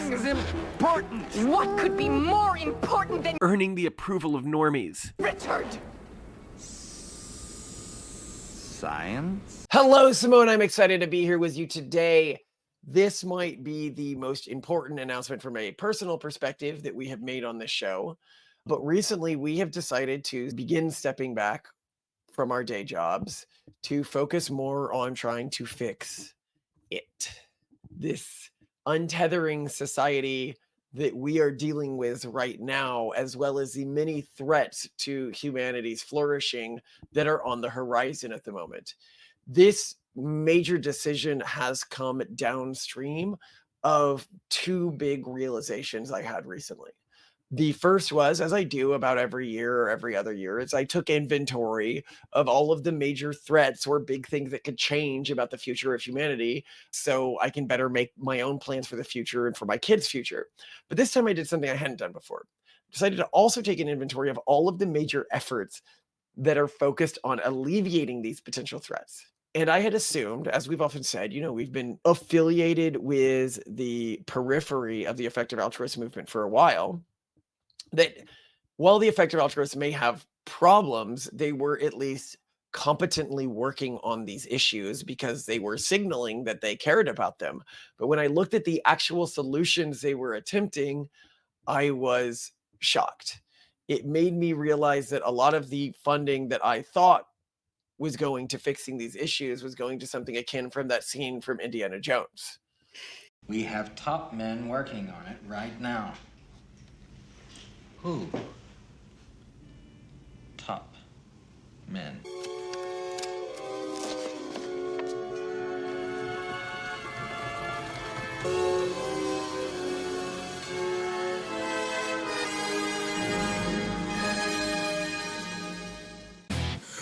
Something is important. What could be more important than earning the approval of normies? Richard? Science? Hello, Simone. I'm excited to be here with you today. This might be the most important announcement from a personal perspective that we have made on this show. But recently, we have decided to begin stepping back from our day jobs to focus more on trying to fix it. This untethering society that we are dealing with right now, as well as the many threats to humanity's flourishing that are on the horizon at the moment. This major decision has come downstream of two big realizations I had recently. The first was, as I do about every year or every other year, is I took inventory of all of the major threats or big things that could change about the future of humanity so I can better make my own plans for the future and for my kids' future. But this time I did something I hadn't done before. I decided to also take an inventory of all of the major efforts that are focused on alleviating these potential threats. And I had assumed, as we've often said, we've been affiliated with the periphery of the effective altruism movement for a while, that while the effective altruists may have problems, they were at least competently working on these issues because they were signaling that they cared about them. But when I looked at the actual solutions they were attempting, I was shocked. It made me realize that a lot of the funding that I thought was going to fixing these issues was going to something akin from that scene from Indiana Jones. We have top men working on it right now. Who? Top men.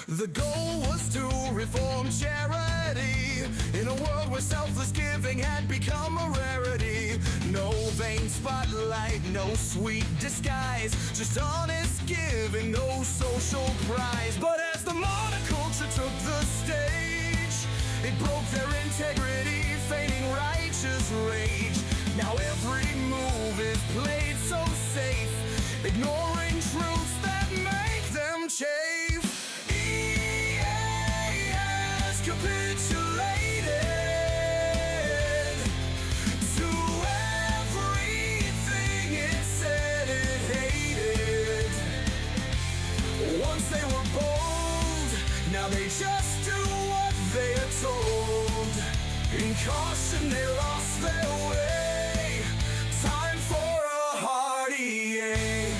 The goal was to reform charity in a world where selfless giving had become a rarity. No vain spotlight, no sweet disguise, just honest giving, no social prize. But as the monoculture took the stage, it broke their integrity, feigning righteous rage. Now every move is played so safe, ignoring truths that make them chafe. Capitulated to everything it said it hated. Once they were bold, now they just do what they are told. In caution they lost their way. Time for a hearty aim.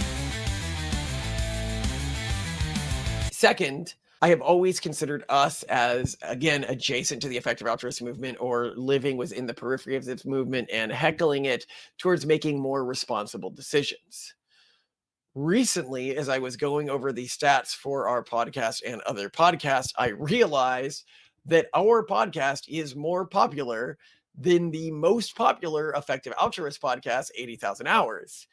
Second, I have always considered us as, again, adjacent to the effective altruism movement or living within the periphery of this movement and heckling it towards making more responsible decisions. Recently, as I was going over the stats for our podcast and other podcasts, I realized that our podcast is more popular than the most popular effective altruist podcast, 80,000 Hours,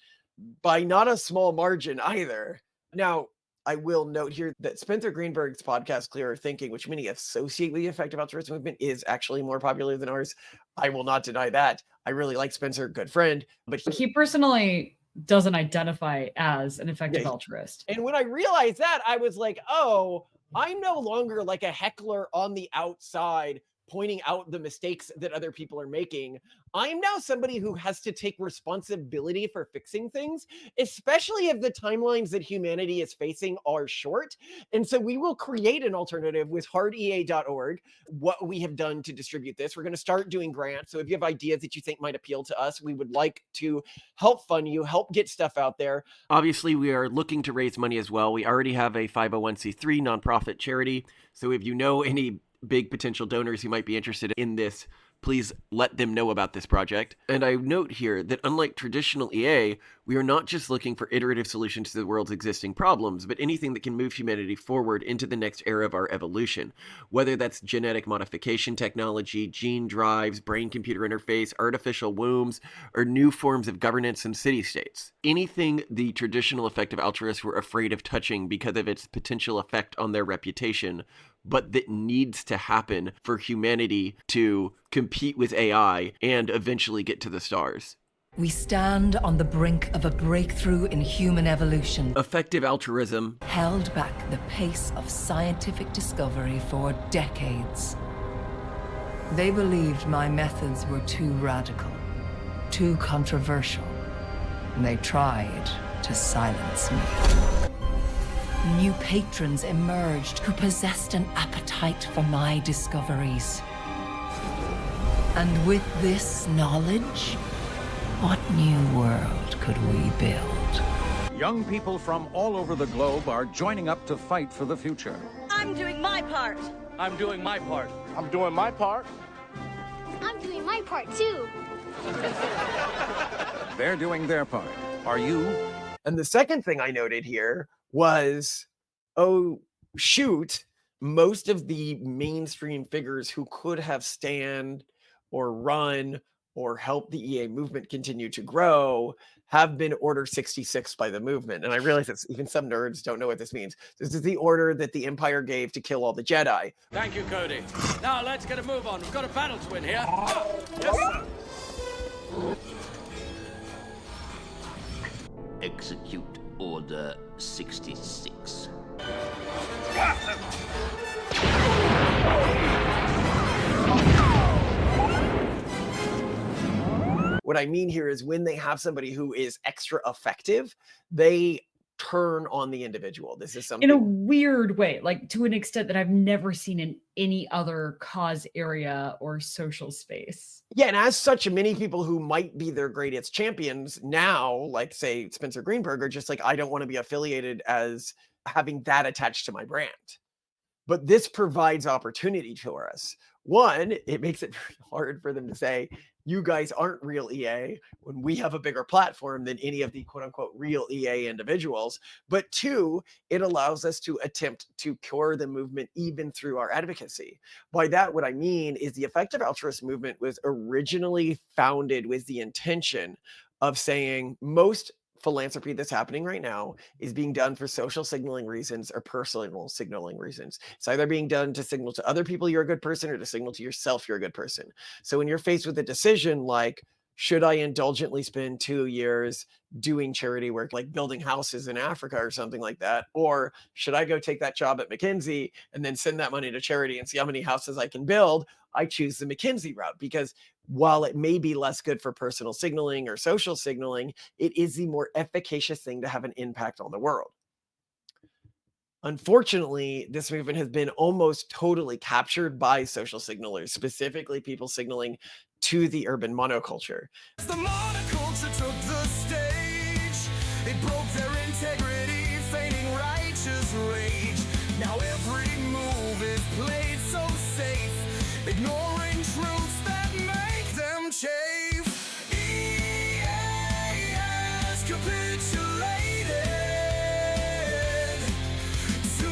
by not a small margin either. Now, I will note here that Spencer Greenberg's podcast, Clearer Thinking, which many associate with the effective altruism movement, is actually more popular than ours. I will not deny that. I really like Spencer, good friend, but he personally doesn't identify as an effective altruist. And when I realized that, I was like, oh, I'm no longer like a heckler on the outside pointing out the mistakes that other people are making. I'm now somebody who has to take responsibility for fixing things, especially if the timelines that humanity is facing are short. And so we will create an alternative with hardea.org, what we have done to distribute this. We're going to start doing grants. So if you have ideas that you think might appeal to us, we would like to help fund you, help get stuff out there. Obviously, we are looking to raise money as well. We already have a 501c3 nonprofit charity. So if you know any big potential donors who might be interested in this, please let them know about this project. And I note here that unlike traditional EA, we are not just looking for iterative solutions to the world's existing problems, but anything that can move humanity forward into the next era of our evolution. Whether that's genetic modification technology, gene drives, brain-computer interface, artificial wombs, or new forms of governance and city-states. Anything the traditional effective altruists were afraid of touching because of its potential effect on their reputation, but that needs to happen for humanity to compete with AI and eventually get to the stars. We stand on the brink of a breakthrough in human evolution. Effective altruism Held back the pace of scientific discovery for decades. They believed my methods were too radical, too controversial, and they tried to silence me. New patrons emerged who possessed an appetite for my discoveries. And with this knowledge, what new world could we build? Young people from all over the globe are joining up to fight for the future. I'm doing my part. I'm doing my part. I'm doing my part. I'm doing my part too. They're doing their part. Are you? And the second thing I noted here was, oh, shoot, most of the mainstream figures who could have stand or run or help the EA movement continue to grow have been Order 66 by the movement. And I realize that even some nerds don't know what this means. This is the order that the Empire gave to kill all the Jedi. Thank you, Cody. Now let's get a move on. We've got a battle to win here. Yes, sir. Execute Order 66. What I mean here is when they have somebody who is extra effective, they turn on the individual. This is something in a weird way, like to an extent that I've never seen in any other cause area or social space. Yeah, and as such, many people who might be their greatest champions now, like say Spencer Greenberg, are just like, I don't want to be affiliated as having that attached to my brand. But this provides opportunity for us. One, it makes it very hard for them to say, you guys aren't real EA when we have a bigger platform than any of the quote unquote real EA individuals. But two, it allows us to attempt to cure the movement even through our advocacy. By that, what I mean is the effective altruist movement was originally founded with the intention of saying most philanthropy that's happening right now is being done for social signaling reasons or personal signaling reasons. It's either being done to signal to other people you're a good person or to signal to yourself you're a good person. So when you're faced with a decision like, should I indulgently spend 2 years doing charity work, like building houses in Africa or something like that? Or should I go take that job at McKinsey and then send that money to charity and see how many houses I can build? I choose the McKinsey route because while it may be less good for personal signaling or social signaling, it is the more efficacious thing to have an impact on the world. Unfortunately, this movement has been almost totally captured by social signalers, specifically people signaling to the urban monoculture. The monoculture took the stage. It broke their integrity, feigning righteous rage. Now every move is played so safe, ignoring truths that make them chafe. EA has capitulated to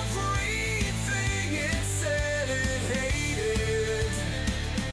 everything it said it hated.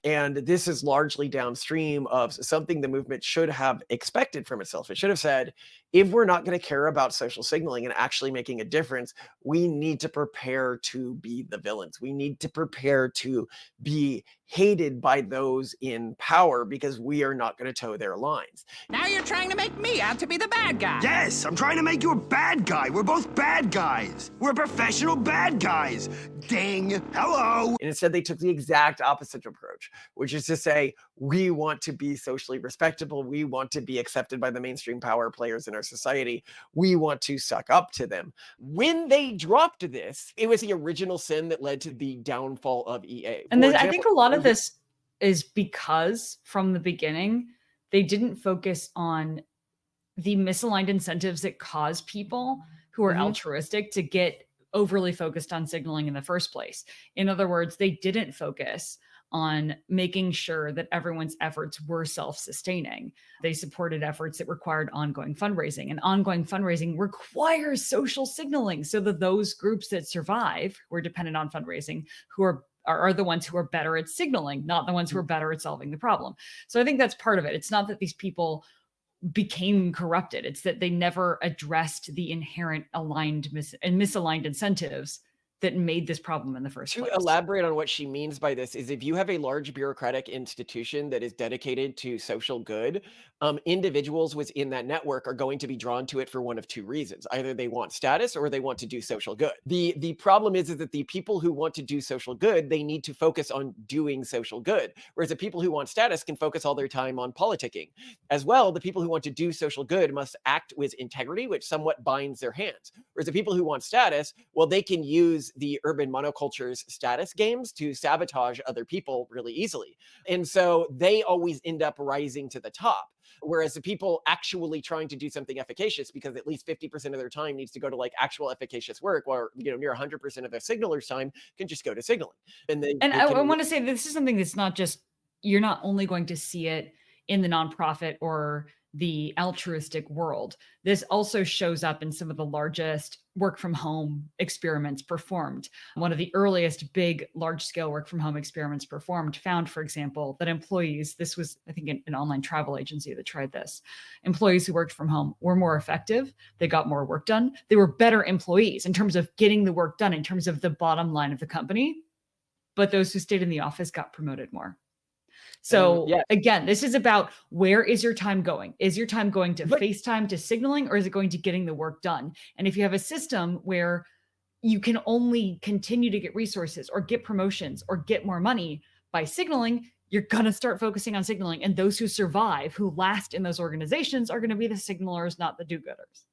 And this is largely downstream of something the movement should have expected from itself. It should have said, if we're not going to care about social signaling and actually making a difference, we need to prepare to be the villains. We need to prepare to be hated by those in power because we are not going to toe their lines. Now you're trying to make me out to be the bad guy. Yes, I'm trying to make you a bad guy. We're both bad guys. We're professional bad guys. Ding. Hello. And instead, they took the exact opposite approach, which is to say, we want to be socially respectable. We want to be accepted by the mainstream power players in our society. We want to suck up to them. When they dropped this, it was the original sin that led to the downfall of EA. And I think a lot of this is because from the beginning, they didn't focus on the misaligned incentives that cause people who are altruistic to get overly focused on signaling in the first place. In other words, they didn't focus on making sure that everyone's efforts were self-sustaining. They supported efforts that required ongoing fundraising, and ongoing fundraising requires social signaling so that those groups that survive, who are dependent on fundraising, who are the ones who are better at signaling, not the ones who are better at solving the problem. So I think that's part of it. It's not that these people became corrupted. It's that they never addressed the inherent aligned and misaligned incentives that made this problem in the first To place. elaborate on what she means by this is if you have a large bureaucratic institution that is dedicated to social good, individuals within that network are going to be drawn to it for one of two reasons. Either they want status or they want to do social good. The problem is that the people who want to do social good, they need to focus on doing social good. Whereas the people who want status can focus all their time on politicking. As well, the people who want to do social good must act with integrity, which somewhat binds their hands. Whereas the people who want status, well, they can use the urban monoculture's status games to sabotage other people really easily. And so they always end up rising to the top. Whereas the people actually trying to do something efficacious, because at least 50% of their time needs to go to like actual efficacious work, while near 100% of their signalers' time can just go to signaling. And I want to say this is something that's not just, you're not only going to see it in the nonprofit or the altruistic world. This also shows up in some of the largest work from home experiments performed. One of the earliest big large scale work from home experiments performed found, for example, that employees, this was, I think, an online travel agency that tried this. Employees who worked from home were more effective. They got more work done. They were better employees in terms of getting the work done, in terms of the bottom line of the company. But those who stayed in the office got promoted more. So again, this is about, where is your time going? Is your time going to FaceTime, to signaling, or is it going to getting the work done? And if you have a system where you can only continue to get resources or get promotions or get more money by signaling, you're going to start focusing on signaling. And those who survive, who last in those organizations, are going to be the signalers, not the do-gooders.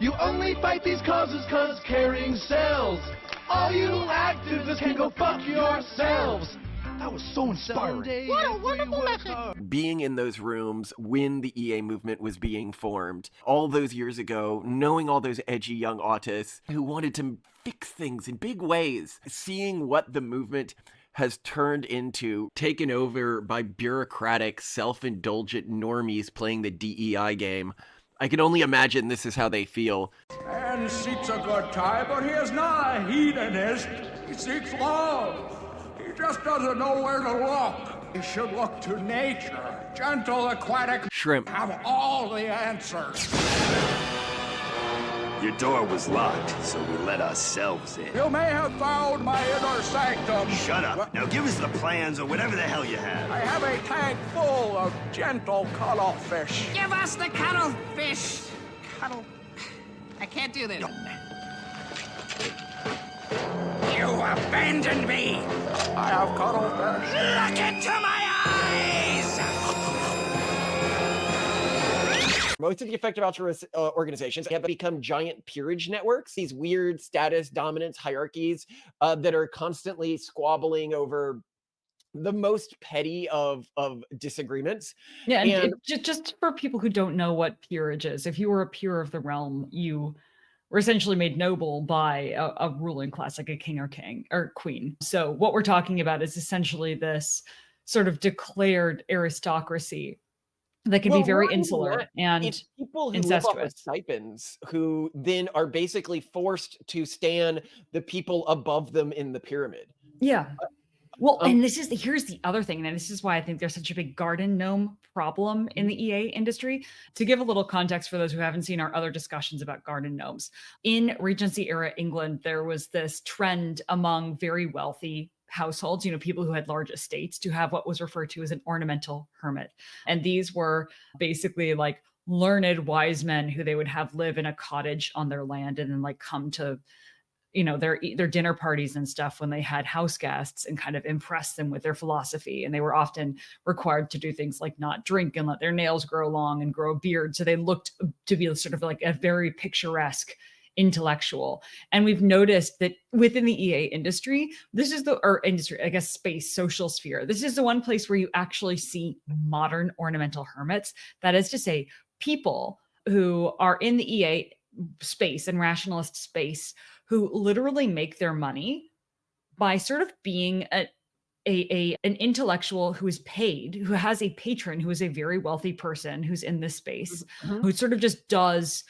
You only fight these causes because caring sells. All you activists can go fuck yourselves. That was so inspiring. What a wonderful message. Being in those rooms when the EA movement was being formed, all those years ago, knowing all those edgy young autists who wanted to fix things in big ways, seeing what the movement has turned into, taken over by bureaucratic, self-indulgent normies playing the DEI game, I can only imagine this is how they feel. Man seeks a good time, but he is not a hedonist. He seeks love. He just doesn't know where to look. He should look to nature. Gentle, aquatic. Shrimp. Have all the answers. Your door was locked, so we let ourselves in. You may have found my inner sanctum. Shut up. Now give us the plans or whatever the hell you have. I have a tank full of gentle cuttlefish. Give us the cuttlefish. Cuddle. I can't do this. You abandoned me. I have cuttlefish. Look into my eyes. Most of the effective altruist organizations have become giant peerage networks, these weird status dominance hierarchies that are constantly squabbling over the most petty of disagreements. Yeah, and just for people who don't know what peerage is, if you were a peer of the realm, you were essentially made noble by a ruling class, like a king or queen. So what we're talking about is essentially this sort of declared aristocracy that can be very insular and it's people who incestuous. live off of stipends, who then are basically forced to stand the people above them in the pyramid. Yeah. Well, and here's the other thing, and this is why I think there's such a big garden gnome problem in the EA industry. To give a little context for those who haven't seen our other discussions about garden gnomes, in Regency era England, there was this trend among very wealthy households, people who had large estates, to have what was referred to as an ornamental hermit. And these were basically like learned wise men who they would have live in a cottage on their land and then like come to their dinner parties and stuff when they had house guests and kind of impress them with their philosophy. And they were often required to do things like not drink and let their nails grow long and grow a beard. So they looked to be sort of like a very picturesque intellectual. And we've noticed that within the EA industry, space, social sphere, this is the one place where you actually see modern ornamental hermits. That is to say, people who are in the EA space and rationalist space who literally make their money by sort of being an intellectual who is paid, who has a patron who is a very wealthy person who's in this space, who sort of just does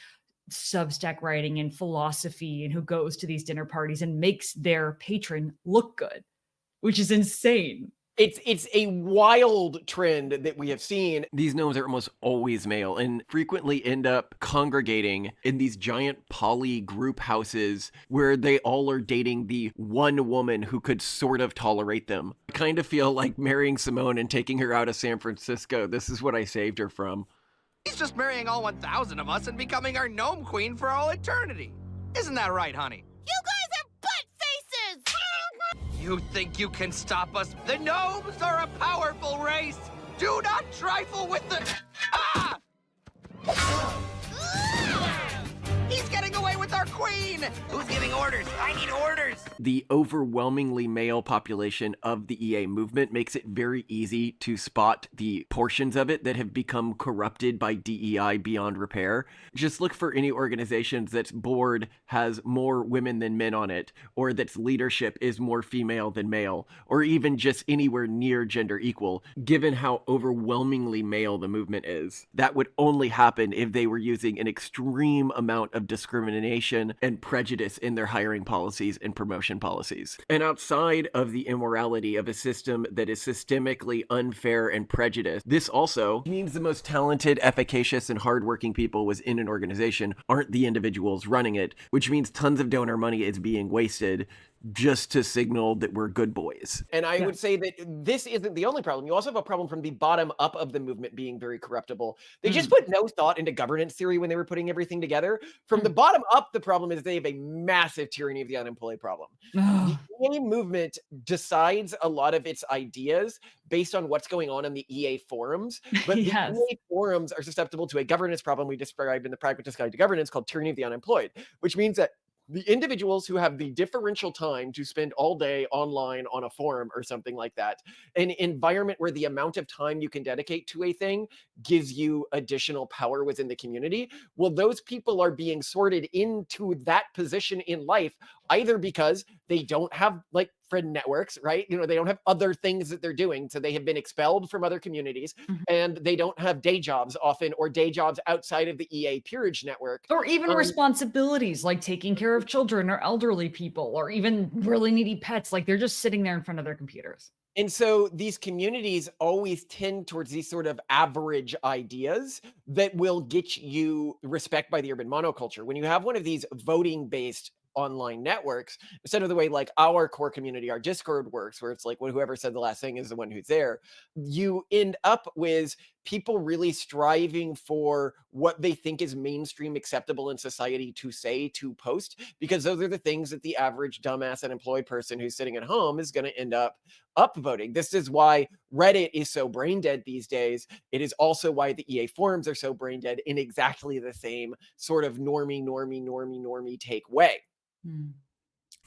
Substack writing and philosophy and who goes to these dinner parties and makes their patron look good, which is insane. It's a wild trend that we have seen. These gnomes are almost always male and frequently end up congregating in these giant poly group houses where they all are dating the one woman who could sort of tolerate them. I kind of feel like marrying Simone and taking her out of San Francisco. This is what I saved her from. He's just marrying all 1,000 of us and becoming our gnome queen for all eternity. Isn't that right, honey? You guys are butt faces! You think you can stop us? The gnomes are a powerful race! Do not trifle with the... Ah! He's getting away with our queen! Who's giving orders? I need orders! The overwhelmingly male population of the EA movement makes it very easy to spot the portions of it that have become corrupted by DEI beyond repair. Just look for any organization that's board has more women than men on it, or that's leadership is more female than male, or even just anywhere near gender equal, given how overwhelmingly male the movement is. That would only happen if they were using an extreme amount of discrimination and prejudice in their hiring policies and promotion policies. And outside of the immorality of a system that is systemically unfair and prejudiced, this also means the most talented, efficacious, and hardworking people within an organization aren't the individuals running it, which means tons of donor money is being wasted just to signal that we're good boys. And I would say that this isn't the only problem. You also have a problem from the bottom up of the movement being very corruptible. They just put no thought into governance theory when they were putting everything together. From the bottom up, the problem is they have a massive tyranny of the unemployed problem. The EA movement decides a lot of its ideas based on what's going on in the EA forums, but the EA forums are susceptible to a governance problem we described in the Pragmatist Guide to Governance called tyranny of the unemployed, which means that the individuals who have the differential time to spend all day online on a forum or something like that, an environment where the amount of time you can dedicate to a thing gives you additional power within the community, well, those people are being sorted into that position in life, either because they don't have like friend networks, right? You know, they don't have other things that they're doing. So they have been expelled from other communities and they don't have day jobs often, or day jobs outside of the EA Peerage network. Or even responsibilities like taking care of children or elderly people, or even really needy pets. Like they're just sitting there in front of their computers. And so these communities always tend towards these sort of average ideas that will get you respect by the urban monoculture. When you have one of these voting-based online networks, instead of the way like our core community, our Discord works, where it's like whoever said the last thing is the one who's there, you end up with people really striving for what they think is mainstream acceptable in society to say, to post, because those are the things that the average dumbass unemployed person who's sitting at home is going to end up upvoting. This is why Reddit is so brain dead these days. It is also why the EA forums are so brain dead in exactly the same sort of normie take way.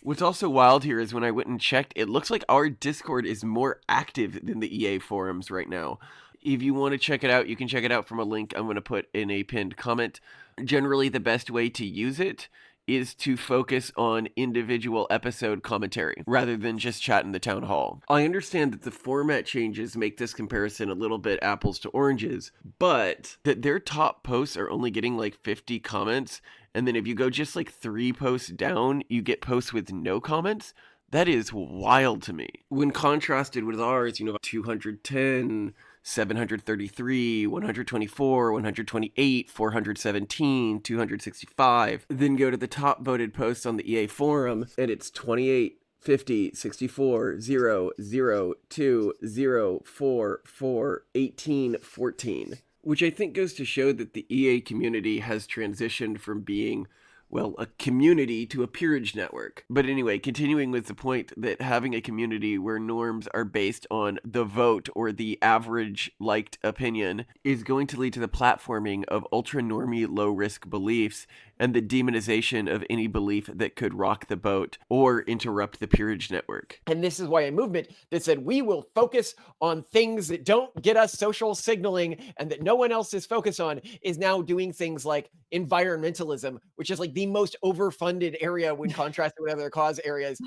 What's also wild here is when I went and checked, it looks like our Discord is more active than the EA forums right now. If you want to check it out, you can check it out from a link I'm going to put in a pinned comment. Generally, the best way to use it is to focus on individual episode commentary rather than just chat in the town hall. I understand that the format changes make this comparison a little bit apples to oranges, but that their top posts are only getting like 50 comments, and then if you go just like 3 posts down, you get posts with no comments. That is wild to me. When contrasted with ours, 210, 733, 124, 128, 417, 265. Then go to the top voted posts on the EA forum, and it's 28, 50, 64, 0, 0, 2, 0, 4, 4, 18, 14. Which I think goes to show that the EA community has transitioned from being, well, a community to a peerage network. But anyway, continuing with the point that having a community where norms are based on the vote or the average liked opinion is going to lead to the platforming of ultra-normie low-risk beliefs and the demonization of any belief that could rock the boat or interrupt the peerage network. And this is why a movement that said we will focus on things that don't get us social signaling and that no one else is focused on is now doing things like environmentalism, which is like the most overfunded area when contrasted with other cause areas.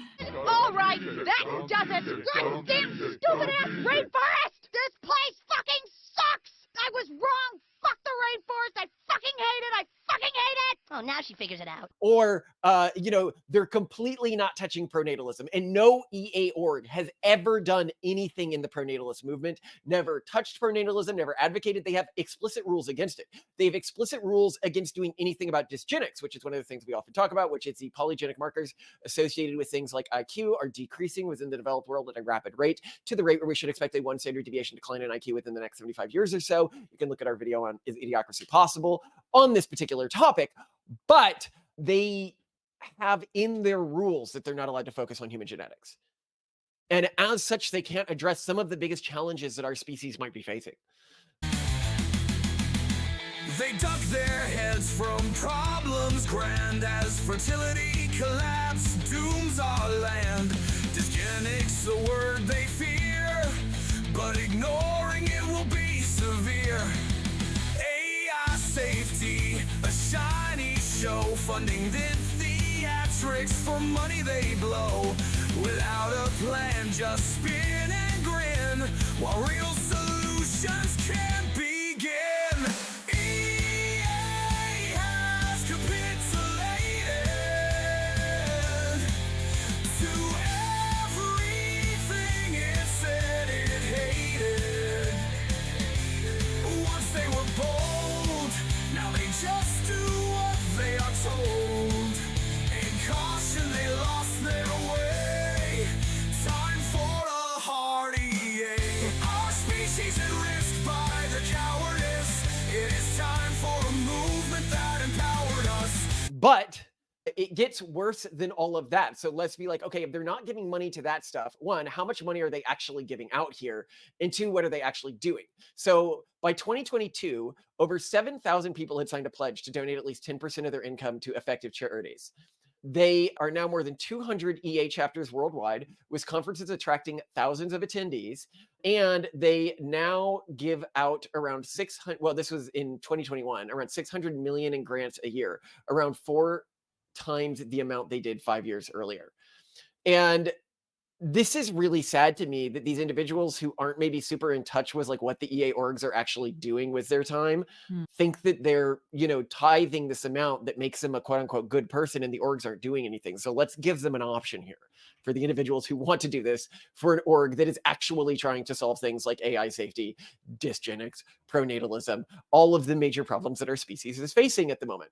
All right, that does it. Goddamn stupid-ass rainforest! This place fucking sucks! I was wrong! Fuck the rainforest! I fucking hate it! I fucking hate it! Oh, now she figures it out. Or, they're completely not touching pronatalism. And no EA org has ever done anything in the pronatalist movement, never touched pronatalism, never advocated. They have explicit rules against it. They have explicit rules against doing anything about dysgenics, which is one of the things we often talk about, which is the polygenic markers associated with things like IQ are decreasing within the developed world at a rapid rate, to the rate where we should expect a 1 standard deviation decline in IQ within the next 75 years or so. You can look at our video on Is Idiocracy Possible on this particular topic. But they have in their rules that they're not allowed to focus on human genetics. And as such, they can't address some of the biggest challenges that our species might be facing. They duck their heads from problems grand as fertility collapse dooms our land. Dysgenics, the word they fear, but ignoring it will be severe. AI safety, a shiny show, funding the theatrics for money they blow. Without a plan, just spin and grin, while real solutions can't begin. EA has capitulated to everything it said it hated. Once they were bold, now they just do what they are told. In caution, they lost their way. Time for a hard EA. Our species at risk by the cowardice. It is time for a movement that empowered us. But it gets worse than all of that. So let's be like, okay, if they're not giving money to that stuff, one, how much money are they actually giving out here? And two, what are they actually doing? So by 2022, over 7,000 people had signed a pledge to donate at least 10% of their income to effective charities. They are now more than 200 EA chapters worldwide, with conferences attracting thousands of attendees. And they now give out around 600, well, this was in 2021, around 600 million in grants a year, around 4 times the amount they did 5 years earlier. And this is really sad to me that these individuals who aren't maybe super in touch with like what the EA orgs are actually doing with their time think that they're, tithing this amount that makes them a quote unquote good person, and the orgs aren't doing anything. So let's give them an option here for the individuals who want to do this, for an org that is actually trying to solve things like AI safety, dysgenics, pronatalism, all of the major problems that our species is facing at the moment.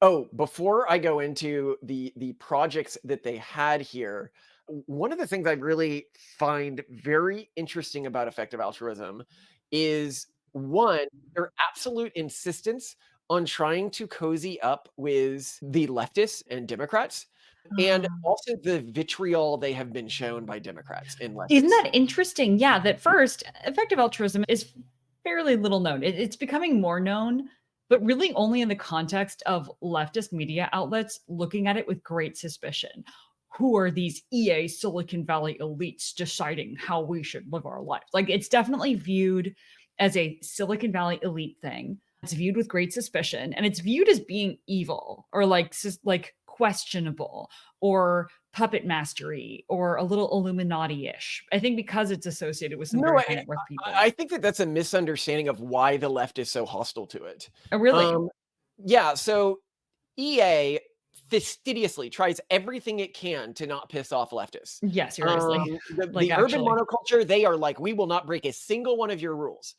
Oh, before I go into the projects that they had here, one of the things I really find very interesting about effective altruism is, one, their absolute insistence on trying to cozy up with the leftists and Democrats, and also the vitriol they have been shown by Democrats and leftists. Isn't that interesting? Yeah, that first, effective altruism is fairly little known. It's becoming more known, but really only in the context of leftist media outlets looking at it with great suspicion. Who are these EA Silicon Valley elites deciding how we should live our lives? Like, it's definitely viewed as a Silicon Valley elite thing. It's viewed with great suspicion, and it's viewed as being evil or like questionable or puppet mastery or a little Illuminati-ish. I think because it's associated with some very high net worth people. I think that that's a misunderstanding of why the left is so hostile to it. Oh, really? Yeah. So EA fastidiously tries everything it can to not piss off leftists. Yeah, seriously. The urban monoculture, they are like, we will not break a single one of your rules.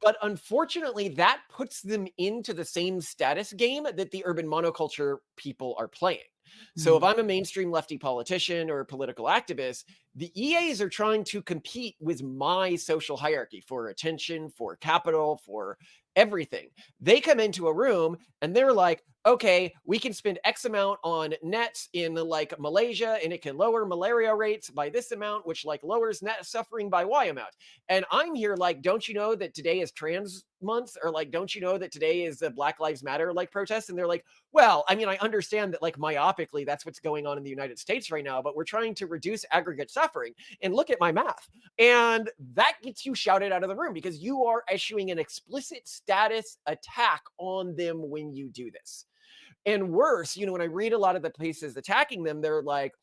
But unfortunately, that puts them into the same status game that the urban monoculture people are playing. So if I'm a mainstream lefty politician or a political activist, the EAs are trying to compete with my social hierarchy for attention, for capital, for everything. They come into a room and they're like, okay, we can spend X amount on nets in like Malaysia, and it can lower malaria rates by this amount, which like lowers net suffering by Y amount. And I'm here like, don't you know that today is trans month? Or like, don't you know that today is the Black Lives Matter like protest? And they're like, well, I mean, I understand that like myopically, that's what's going on in the United States right now, but we're trying to reduce aggregate suffering. And look at my math. And that gets you shouted out of the room because you are issuing an explicit status attack on them when you do this. And worse, when I read a lot of the places attacking them, they're like,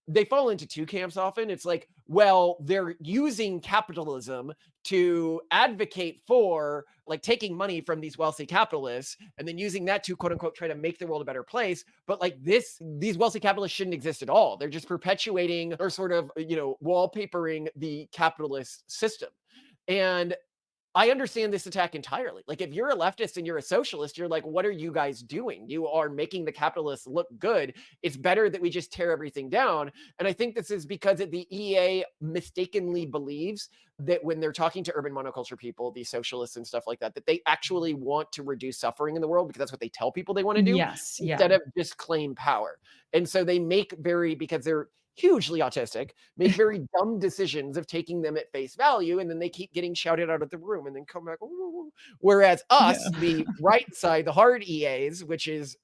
they fall into two camps often. It's like, well, they're using capitalism to advocate for like taking money from these wealthy capitalists and then using that to quote unquote try to make the world a better place. But like these wealthy capitalists shouldn't exist at all. They're just perpetuating or sort of, wallpapering the capitalist system. And I understand this attack entirely. Like, if you're a leftist and you're a socialist, you're like, what are you guys doing? You are making the capitalists look good. It's better that we just tear everything down. And I think this is because the EA mistakenly believes that when they're talking to urban monoculture people, the socialists and stuff like that, that they actually want to reduce suffering in the world because that's what they tell people they want to do. Yes. Instead of just claim power. And so they make because they're hugely autistic, make very dumb decisions of taking them at face value, and then they keep getting shouted out of the room and then come back. Ooh. Whereas us, the right side, the hard EAs, which is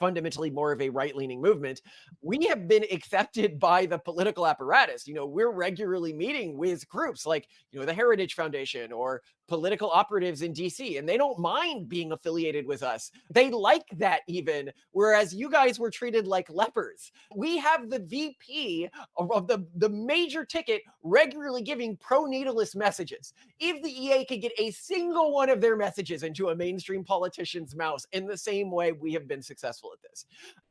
fundamentally more of a right-leaning movement, we have been accepted by the political apparatus. We're regularly meeting with groups like, the Heritage Foundation or political operatives in DC, and they don't mind being affiliated with us. They like that even, whereas you guys were treated like lepers. We have the VP of the major ticket regularly giving pro-natalist messages. If the EA could get a single one of their messages into a mainstream politician's mouth in the same way, we have been successful at this.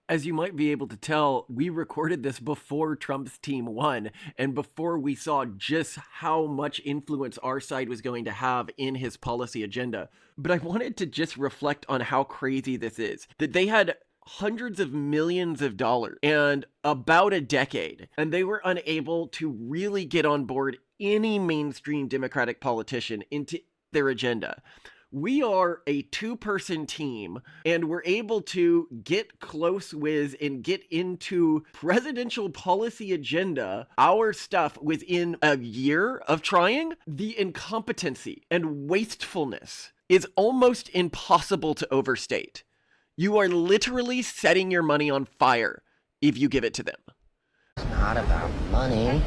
As you might be able to tell, we recorded this before Trump's team won and before we saw just how much influence our side was going to have in his policy agenda. But I wanted to just reflect on how crazy this is. That they had hundreds of millions of dollars and about a decade, and they were unable to really get on board any mainstream Democratic politician into their agenda. We are a two-person team, and we're able to get close with and get into presidential policy agenda, our stuff, within a year of trying. The incompetency and wastefulness is almost impossible to overstate. You are literally setting your money on fire if you give it to them. It's not about money.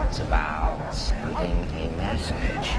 It's about sending a message.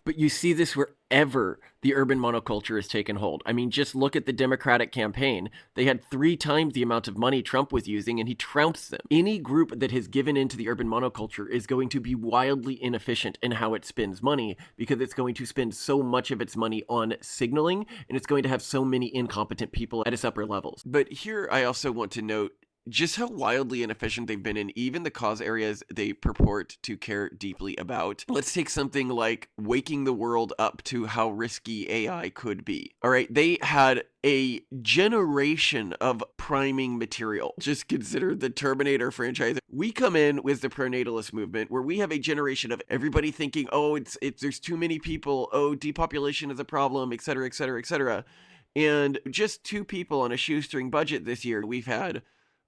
But you see this wherever the urban monoculture has taken hold. I mean, just look at the Democratic campaign. They had 3 times the amount of money Trump was using, and he trounced them. Any group that has given into the urban monoculture is going to be wildly inefficient in how it spends money, because it's going to spend so much of its money on signaling, and it's going to have so many incompetent people at its upper levels. But here I also want to note just how wildly inefficient they've been in even the cause areas they purport to care deeply about. Let's take something like waking the world up to how risky AI could be. All right, they had a generation of priming material. Just consider the Terminator franchise. We come in with the pronatalist movement where we have a generation of everybody thinking, oh, there's too many people, oh, depopulation is a problem, et cetera, et cetera, et cetera. And just 2 people on a shoestring budget this year. We've had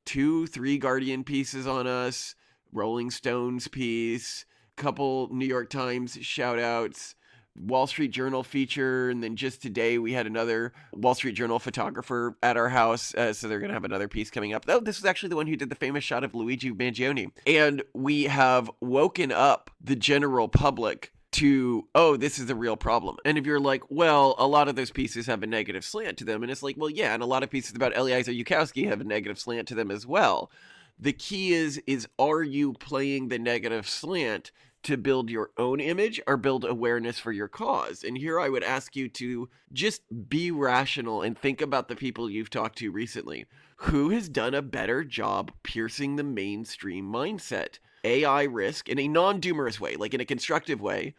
2-3 Guardian pieces on us, Rolling Stones piece, couple New York Times shout outs, Wall Street Journal feature, and then just today we had another Wall Street Journal photographer at our house, so they're going to have another piece coming up. Oh, this is actually the one who did the famous shot of Luigi Mangione. And we have woken up the general public to, oh, this is a real problem. And if you're like, well, a lot of those pieces have a negative slant to them, and it's like, well, yeah, and a lot of pieces about Eliezer Yudkowsky have a negative slant to them as well. The key is are you playing the negative slant to build your own image or build awareness for your cause? And here I would ask you to just be rational and think about the people you've talked to recently. Who has done a better job piercing the mainstream mindset? AI risk in a non-doomerous way, like in a constructive way,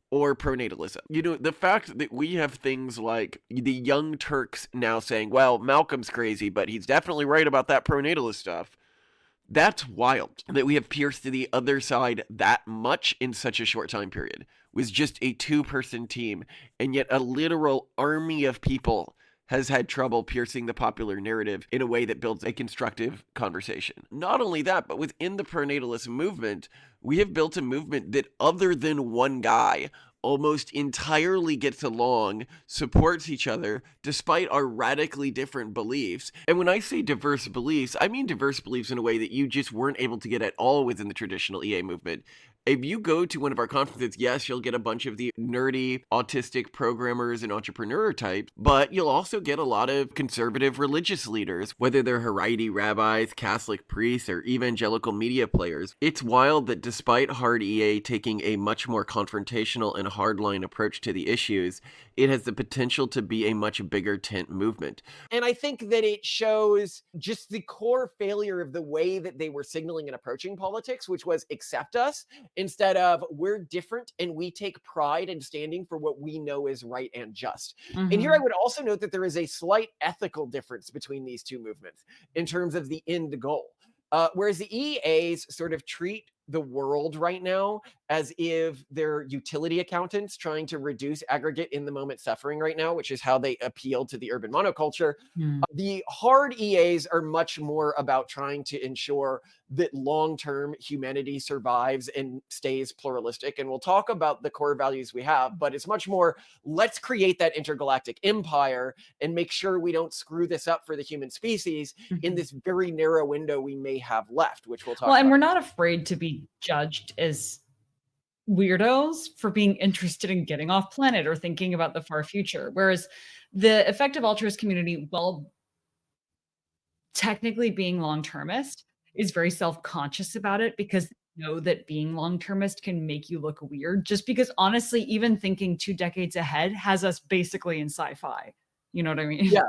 or pronatalism. The fact that we have things like the Young Turks now saying, well, Malcolm's crazy, but he's definitely right about that pronatalist stuff. That's wild that we have pierced to the other side that much in such a short time period with just a 2-person team, and yet a literal army of people has had trouble piercing the popular narrative in a way that builds a constructive conversation. Not only that, but within the pronatalist movement, we have built a movement that, other than one guy, almost entirely gets along, supports each other, despite our radically different beliefs. And when I say diverse beliefs, I mean diverse beliefs in a way that you just weren't able to get at all within the traditional EA movement. If you go to one of our conferences, yes, you'll get a bunch of the nerdy, autistic programmers and entrepreneur types, but you'll also get a lot of conservative religious leaders, whether they're Haredi rabbis, Catholic priests, or evangelical media players. It's wild that despite hard EA taking a much more confrontational and hardline approach to the issues, it has the potential to be a much bigger tent movement. And I think that it shows just the core failure of the way that they were signaling and approaching politics, which was accept us, instead of we're different and we take pride in standing for what we know is right and just. And here I would also note that there is a slight ethical difference between these two movements in terms of the end goal. Whereas the EAs sort of treat the world right now as if they're utility accountants trying to reduce aggregate in the moment suffering right now, which is how they appeal to the urban monoculture. The hard EAs are much more about trying to ensure that long-term humanity survives and stays pluralistic. And we'll talk about the core values we have, but it's much more, let's create that intergalactic empire and make sure we don't screw this up for the human species in this very narrow window we may have left, which we'll talk about. And we're not afraid to be judged as weirdos for being interested in getting off planet or thinking about the far future. Whereas the effective altruist community, while technically being long-termist, is very self-conscious about it because they know that being long-termist can make you look weird. Just because honestly, even thinking 2 decades ahead has us basically in sci-fi. You know what I mean? Yeah.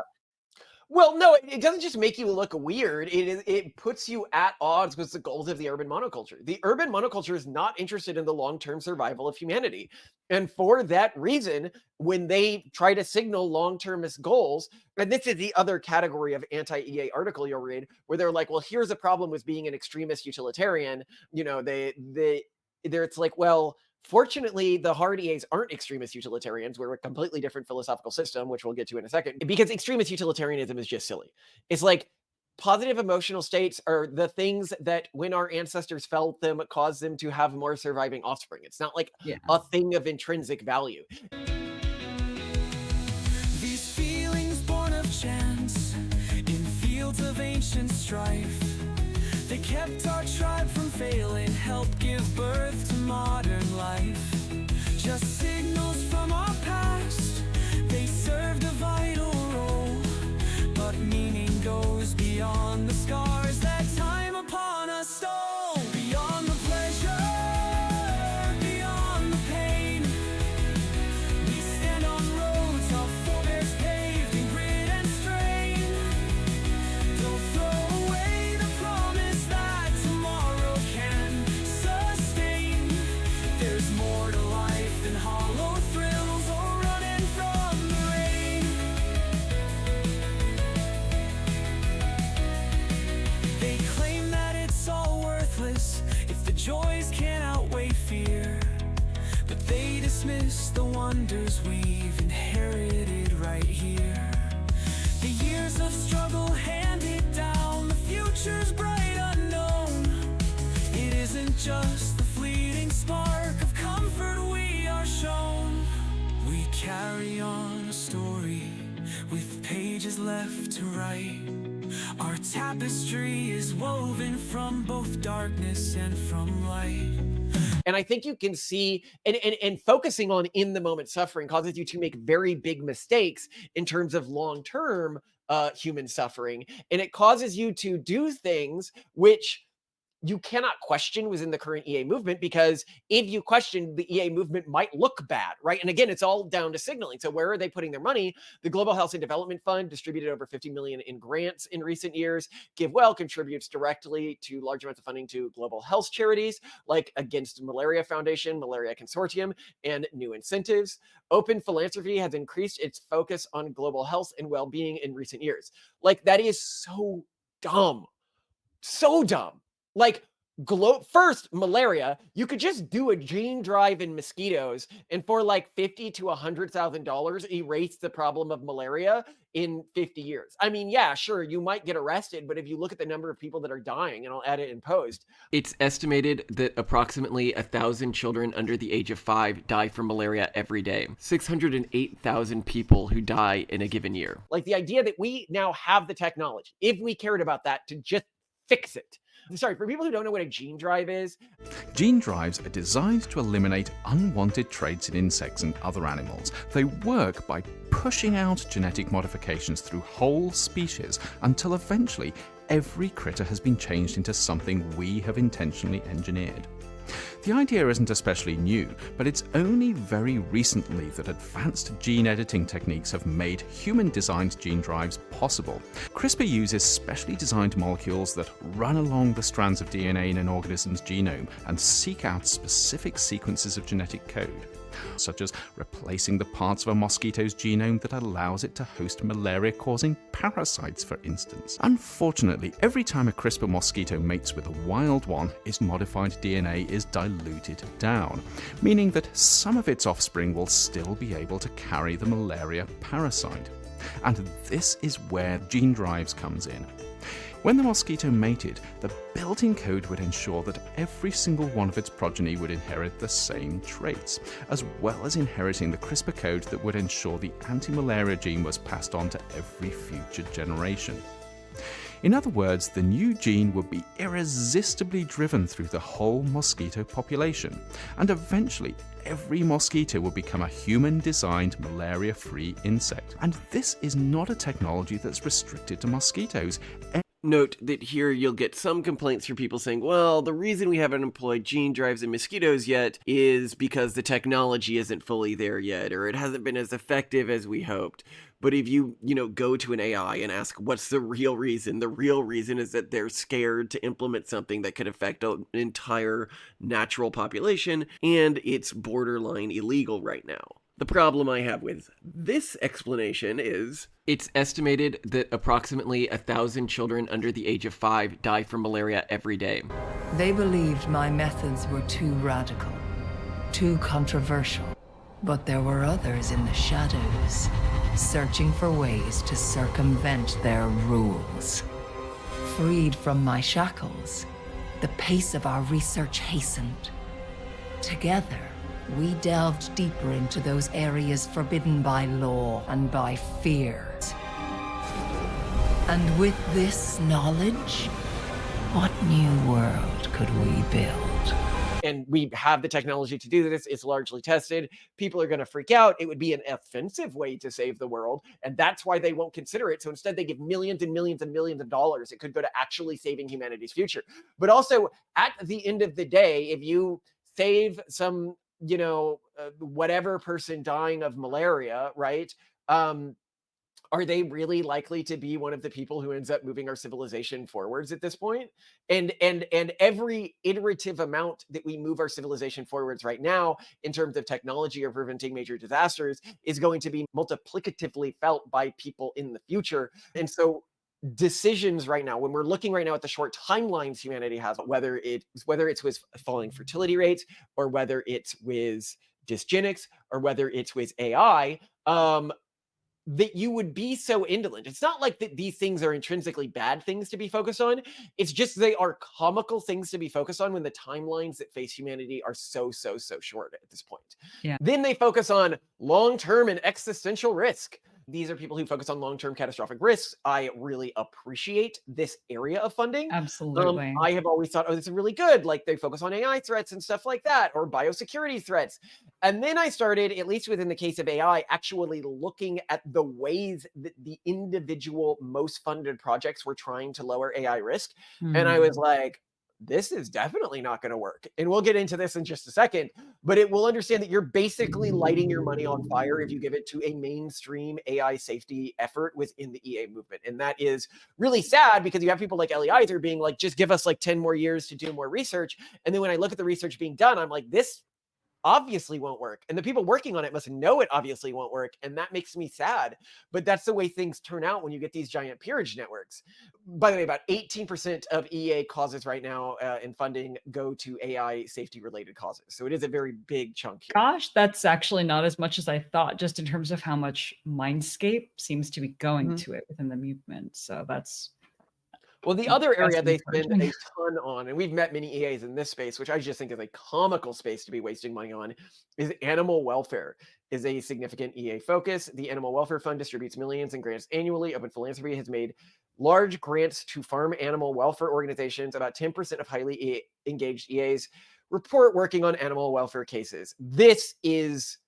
Well, no, it doesn't just make you look weird. It puts you at odds with the goals of the urban monoculture. The urban monoculture is not interested in the long-term survival of humanity. And for that reason, when they try to signal long-termist goals, and this is the other category of anti-EA article you'll read, where they're like, well, here's a problem with being an extremist utilitarian. You know, it's like, well, fortunately, the hard EAs aren't extremist utilitarians. We're a completely different philosophical system, which we'll get to in a second, because extremist utilitarianism is just silly. It's like positive emotional states are the things that when our ancestors felt them, caused them to have more surviving offspring. It's not like a thing of intrinsic value. These feelings born of chance in fields of ancient strife. They kept our tribe from failing, helped give birth to modern life. Just signals from our past, they served a vital role. But meaning goes beyond the scars that time upon us stole. Beyond the pleasure, beyond the pain. We stand on roads our forebears paved in grit and strain. Don't throw away the promise that tomorrow can sustain. There's more to life than hollow thrills or running from the rain. They claim that it's all worthless if the joys can't outweigh fear. But they dismiss the wonders we've inherited right here. The years of struggle handed down, the future's bright unknown. It isn't just the fleeting spark of comfort we are shown. We carry on a story with pages left to write. Our tapestry is woven from both darkness and from light. And I think you can see, and focusing on in the moment suffering causes you to make very big mistakes in terms of long-term human suffering. And it causes you to do things which you cannot question within the current EA movement, because if you question, the EA movement might look bad, right? And again, it's all down to signaling. So where are they putting their money? The Global Health and Development Fund distributed over 50 million in grants in recent years. GiveWell contributes directly to large amounts of funding to global health charities like Against Malaria Foundation, Malaria Consortium, and New Incentives. Open Philanthropy has increased its focus on global health and well-being in recent years. Like, that is so dumb. So dumb. Like, first, malaria, you could just do a gene drive in mosquitoes and for like $50,000 to $100,000 erase the problem of malaria in 50 years. I mean, yeah, sure, you might get arrested, but if you look at the number of people that are dying, and I'll add it in post. It's estimated that approximately 1,000 children under the age of 5 die from malaria every day. 608,000 people who die in a given year. Like, the idea that we now have the technology, if we cared about that, to just fix it. Sorry, for people who don't know what a gene drive is. Gene drives are designed to eliminate unwanted traits in insects and other animals. They work by pushing out genetic modifications through whole species until eventually every critter has been changed into something we have intentionally engineered. The idea isn't especially new, but it's only very recently that advanced gene editing techniques have made human-designed gene drives possible. CRISPR uses specially designed molecules that run along the strands of DNA in an organism's genome and seek out specific sequences of genetic code, such as replacing the parts of a mosquito's genome that allows it to host malaria-causing parasites, for instance. Unfortunately, every time a CRISPR mosquito mates with a wild one, its modified DNA is diluted down, meaning that some of its offspring will still be able to carry the malaria parasite. And this is where gene drives comes in. When the mosquito mated, the built-in code would ensure that every single one of its progeny would inherit the same traits, as well as inheriting the CRISPR code that would ensure the anti-malaria gene was passed on to every future generation. In other words, the new gene would be irresistibly driven through the whole mosquito population, and eventually every mosquito will become a human-designed malaria-free insect. And this is not a technology that's restricted to mosquitoes. Note that here you'll get some complaints from people saying, well, the reason we haven't employed gene drives in mosquitoes yet is because the technology isn't fully there yet, or it hasn't been as effective as we hoped. But if you go to an AI and ask, what's the real reason? The real reason is that they're scared to implement something that could affect an entire natural population, and it's borderline illegal right now. The problem I have with this explanation is it's estimated that approximately 1,000 children under the age of 5 die from malaria every day. They believed my methods were too radical, too controversial. But there were others in the shadows, searching for ways to circumvent their rules. Freed from my shackles, the pace of our research hastened. Together, we delved deeper into those areas forbidden by law and by fear. And with this knowledge, what new world could we build? And we have the technology to do this. It's largely tested. People are going to freak out. It would be an offensive way to save the world. And that's why they won't consider it. So instead, they give millions and millions and millions of dollars. It could go to actually saving humanity's future. But also, at the end of the day, if you save some, whatever person dying of malaria, right? Are they really likely to be one of the people who ends up moving our civilization forwards at this point? And every iterative amount that we move our civilization forwards right now in terms of technology or preventing major disasters is going to be multiplicatively felt by people in the future. And so decisions right now, when we're looking right now at the short timelines humanity has, whether it's with falling fertility rates, or whether it's with dysgenics, or whether it's with AI, that you would be so indolent. It's not like that these things are intrinsically bad things to be focused on. It's just they are comical things to be focused on when the timelines that face humanity are so short at this point. Yeah. Then they focus on long-term and existential risk. These are people who focus on long-term catastrophic risks. I really appreciate this area of funding. Absolutely. I have always thought, this is really good. Like, they focus on AI threats and stuff like that, or biosecurity threats. And then I started, at least within the case of AI, actually looking at the ways that the individual most funded projects were trying to lower AI risk. And I was like, this is definitely not going to work. And we'll get into this in just a second, but it will understand that you're basically lighting your money on fire if you give it to a mainstream AI safety effort within the EA movement. And that is really sad, because you have people like Ellie Iser being like, just give us like 10 more years to do more research. And then when I look at the research being done, I'm like, this obviously won't work. And the people working on it must know it obviously won't work. And that makes me sad. But that's the way things turn out when you get these giant peerage networks. By the way, about 18% of EA causes right now in funding go to AI safety related causes. So it is a very big chunk here. Gosh, that's actually not as much as I thought, just in terms of how much Mindscape seems to be going to it within the movement. So that's... Well, the other area they spend a ton on, and we've met many EAs in this space, which I just think is a comical space to be wasting money on, is animal welfare. is a significant EA focus. The Animal Welfare Fund distributes millions in grants annually. Open Philanthropy has made large grants to farm animal welfare organizations. About 10% of highly engaged EAs report working on animal welfare cases. This is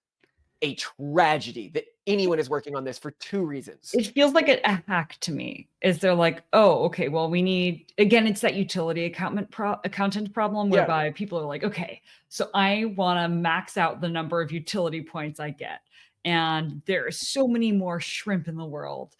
a tragedy that anyone is working on this for two reasons. It feels like a hack to me. Is they're like, oh, okay, well, we need, again, it's that utility accountant problem whereby people are like, okay, so I want to max out the number of utility points I get. And there are so many more shrimp in the world.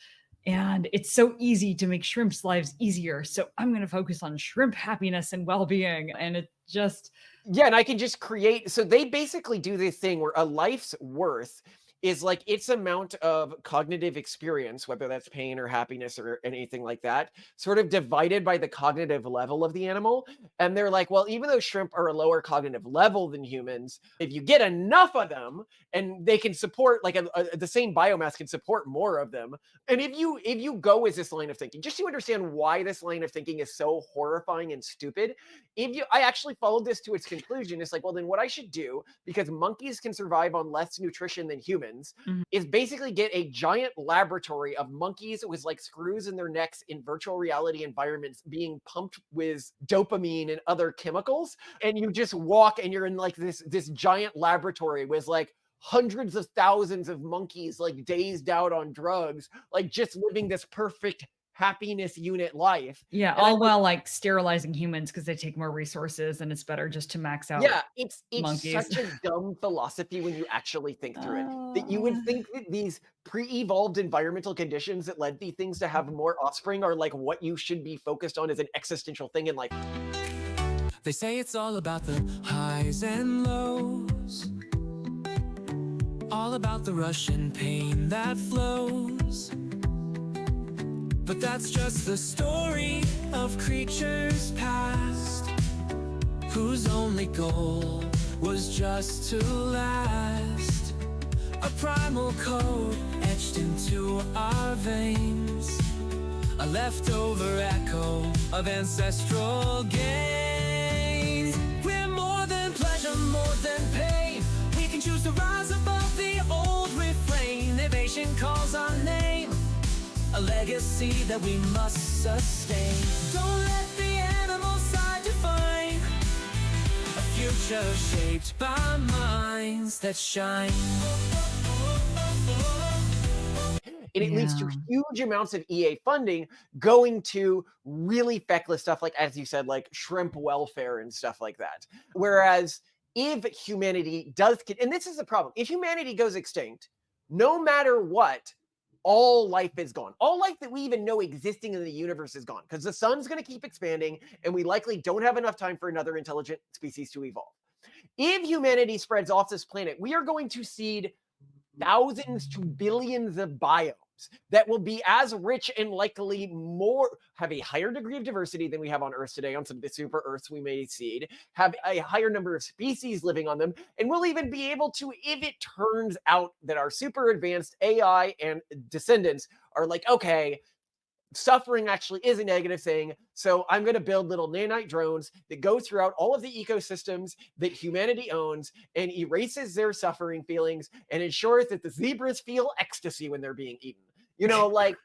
And it's so easy to make shrimp's lives easier. So I'm going to focus on shrimp happiness and well-being. And it just... Yeah, and I can just create... So they basically do this thing where a life's worth is like its amount of cognitive experience, whether that's pain or happiness or anything like that, sort of divided by the cognitive level of the animal. And they're like, well, even though shrimp are a lower cognitive level than humans, if you get enough of them and they can support, like the same biomass can support more of them. And if you go with this line of thinking, just to understand why this line of thinking is so horrifying and stupid, I actually followed this to its conclusion. It's like, well, then what I should do, because monkeys can survive on less nutrition than humans, is basically get a giant laboratory of monkeys with like screws in their necks in virtual reality environments being pumped with dopamine and other chemicals. And you just walk and you're in like this giant laboratory with like hundreds of thousands of monkeys like dazed out on drugs, like just living this perfect happiness unit life. Yeah, and all while like sterilizing humans because they take more resources and it's better just to max out. Yeah, it's monkeys. Such a dumb philosophy when you actually think through it. That you would think that these pre-evolved environmental conditions that led these things to have more offspring are like what you should be focused on as an existential thing in life. They say it's all about the highs and lows, all about the rush and pain that flows. But that's just the story of creatures past, whose only goal was just to last. A primal code etched into our veins, a leftover echo of ancestral gain. We're more than pleasure, more than pain. We can choose to rise above the old refrain. Evasion calls our name, a legacy that we must sustain. Don't let the animal side define a future shaped by minds that shine. And it leads to huge amounts of EA funding going to really feckless stuff, like, as you said, like shrimp welfare and stuff like that. Whereas if humanity does, and this is the problem, if humanity goes extinct, no matter what, all life is gone. All life that we even know existing in the universe is gone because the sun's going to keep expanding and we likely don't have enough time for another intelligent species to evolve. If humanity spreads off this planet, we are going to seed thousands to billions of biomes that will be as rich and likely have a higher degree of diversity than we have on Earth today. On some of the super Earths we may seed, have a higher number of species living on them, and we'll even be able to, if it turns out that our super advanced AI and descendants are like, okay, suffering actually is a negative thing, so I'm going to build little nanite drones that go throughout all of the ecosystems that humanity owns and erases their suffering feelings and ensures that the zebras feel ecstasy when they're being eaten. You know, like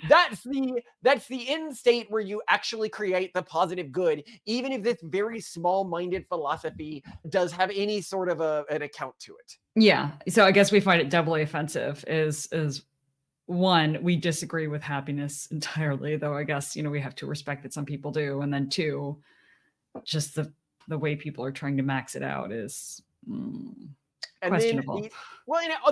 that's the end state where you actually create the positive good, even if this very small-minded philosophy does have any sort of an account to it. Yeah, so I guess we find it doubly offensive is one, we disagree with happiness entirely, though I guess, we have to respect that some people do. And then two, just the way people are trying to max it out is questionable.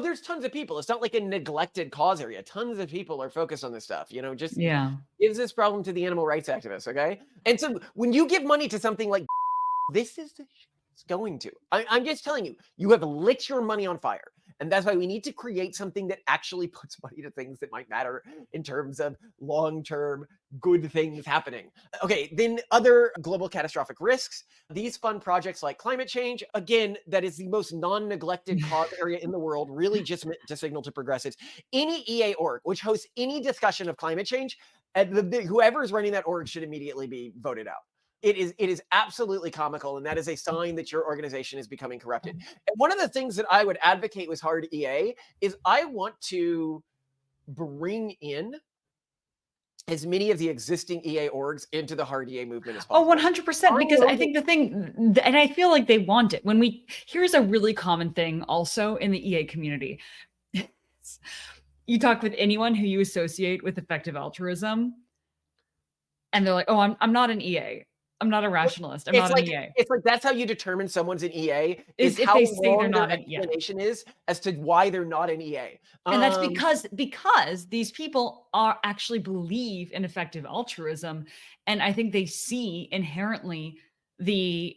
There's tons of people. It's not like a neglected cause area. Tons of people are focused on this stuff, just gives this problem to the animal rights activists, okay? And so when you give money to something like this is the shit it's going to. I'm just telling you, you have lit your money on fire. And that's why we need to create something that actually puts money to things that might matter in terms of long-term good things happening. Okay, then other global catastrophic risks. These fund projects like climate change. Again, that is the most non-neglected cause area in the world, really just meant to signal to progressives. Any EA org which hosts any discussion of climate change, whoever is running that org should immediately be voted out. It is absolutely comical, and that is a sign that your organization is becoming corrupted. And one of the things that I would advocate with Hard EA is I want to bring in as many of the existing EA orgs into the Hard EA movement as possible. 100%, because I think the thing, and I feel like they want it. Here's a really common thing also in the EA community. You talk with anyone who you associate with effective altruism, and they're like, oh, I'm not an EA. I'm not a rationalist. I'm not an EA. It's like that's how you determine someone's an EA is if how they say they're long not their an EA. explanation is as to why they're not an EA. And that's because these people actually believe in effective altruism, and I think they see inherently the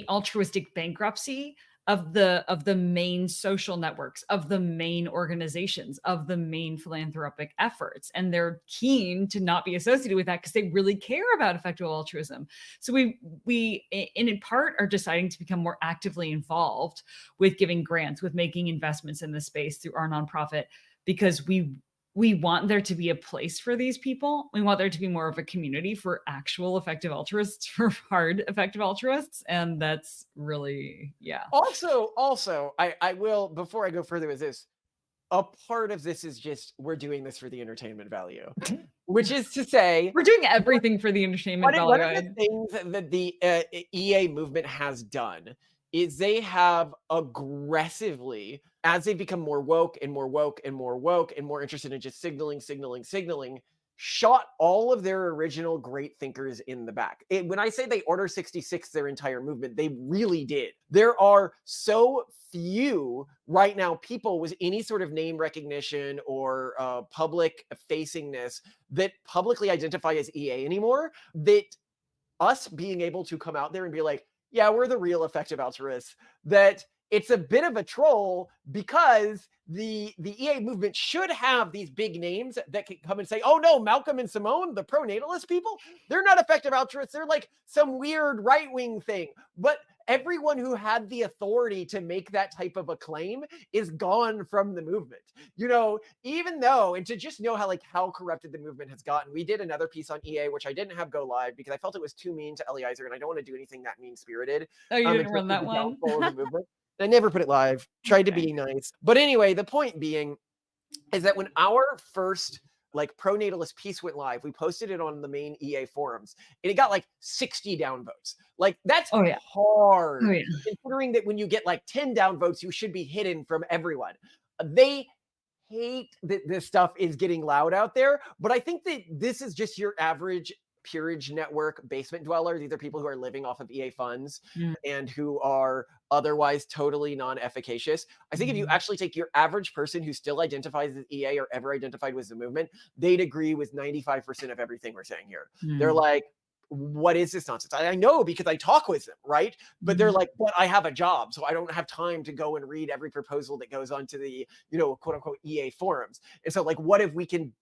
altruistic bankruptcy of the main social networks, of the main organizations, of the main philanthropic efforts. And they're keen to not be associated with that because they really care about effective altruism. So we in part are deciding to become more actively involved with giving grants, with making investments in this space through our nonprofit, because we want there to be a place for these people. We want there to be more of a community for actual effective altruists, for hard effective altruists. And that's really, yeah. Also, I will, before I go further with this, a part of this is just, we're doing this for the entertainment value, which is to say, we're doing everything for the entertainment value. One of the things that the EA movement has done is they have aggressively, as they become more woke and more woke and more woke and more interested in just signaling, shot all of their original great thinkers in the back. When I say they Order 66 their entire movement, they really did. There are so few right now people with any sort of name recognition or public facingness that publicly identify as EA anymore, that us being able to come out there and be like, yeah, we're the real effective altruists, that it's a bit of a troll because the EA movement should have these big names that can come and say, oh no, Malcolm and Simone, the pronatalist people, they're not effective altruists. They're like some weird right-wing thing. But everyone who had the authority to make that type of a claim is gone from the movement. You know, even though, and to just know how corrupted the movement has gotten, we did another piece on EA, which I didn't have go live because I felt it was too mean to Eliezer, and I don't want to do anything that mean-spirited. Oh, you didn't run that one? I never put it live, tried to be nice. But anyway, the point being is that when our first pronatalist piece went live, we posted it on the main EA forums and it got 60 downvotes. That's hard, considering that when you get 10 downvotes, you should be hidden from everyone. They hate that this stuff is getting loud out there, but I think that this is just your average Peerage network basement dweller. These are people who are living off of EA funds and who are otherwise totally non-efficacious. I think if you actually take your average person who still identifies as EA or ever identified with the movement, they'd agree with 95% of everything we're saying here. They're like, what is this nonsense? I know because I talk with them, right? But they're like, but I have a job, so I don't have time to go and read every proposal that goes onto the, quote unquote EA forums. And so what if we can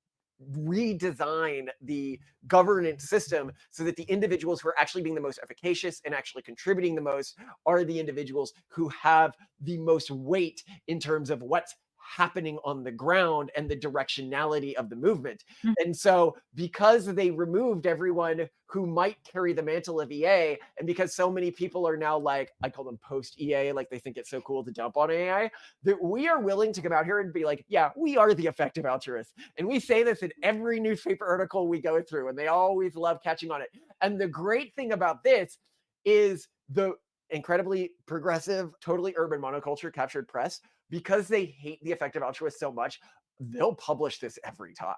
redesign the governance system so that the individuals who are actually being the most efficacious and actually contributing the most are the individuals who have the most weight in terms of what's happening on the ground and the directionality of the movement. And so because they removed everyone who might carry the mantle of EA, and because so many people are now I call them post EA, they think it's so cool to dump on AI, that we are willing to come out here and be like, yeah, we are the effective altruists. And we say this in every newspaper article we go through, and they always love catching on it. And the great thing about this is the incredibly progressive, totally urban monoculture captured press, because they hate the effective altruists so much, they'll publish this every time.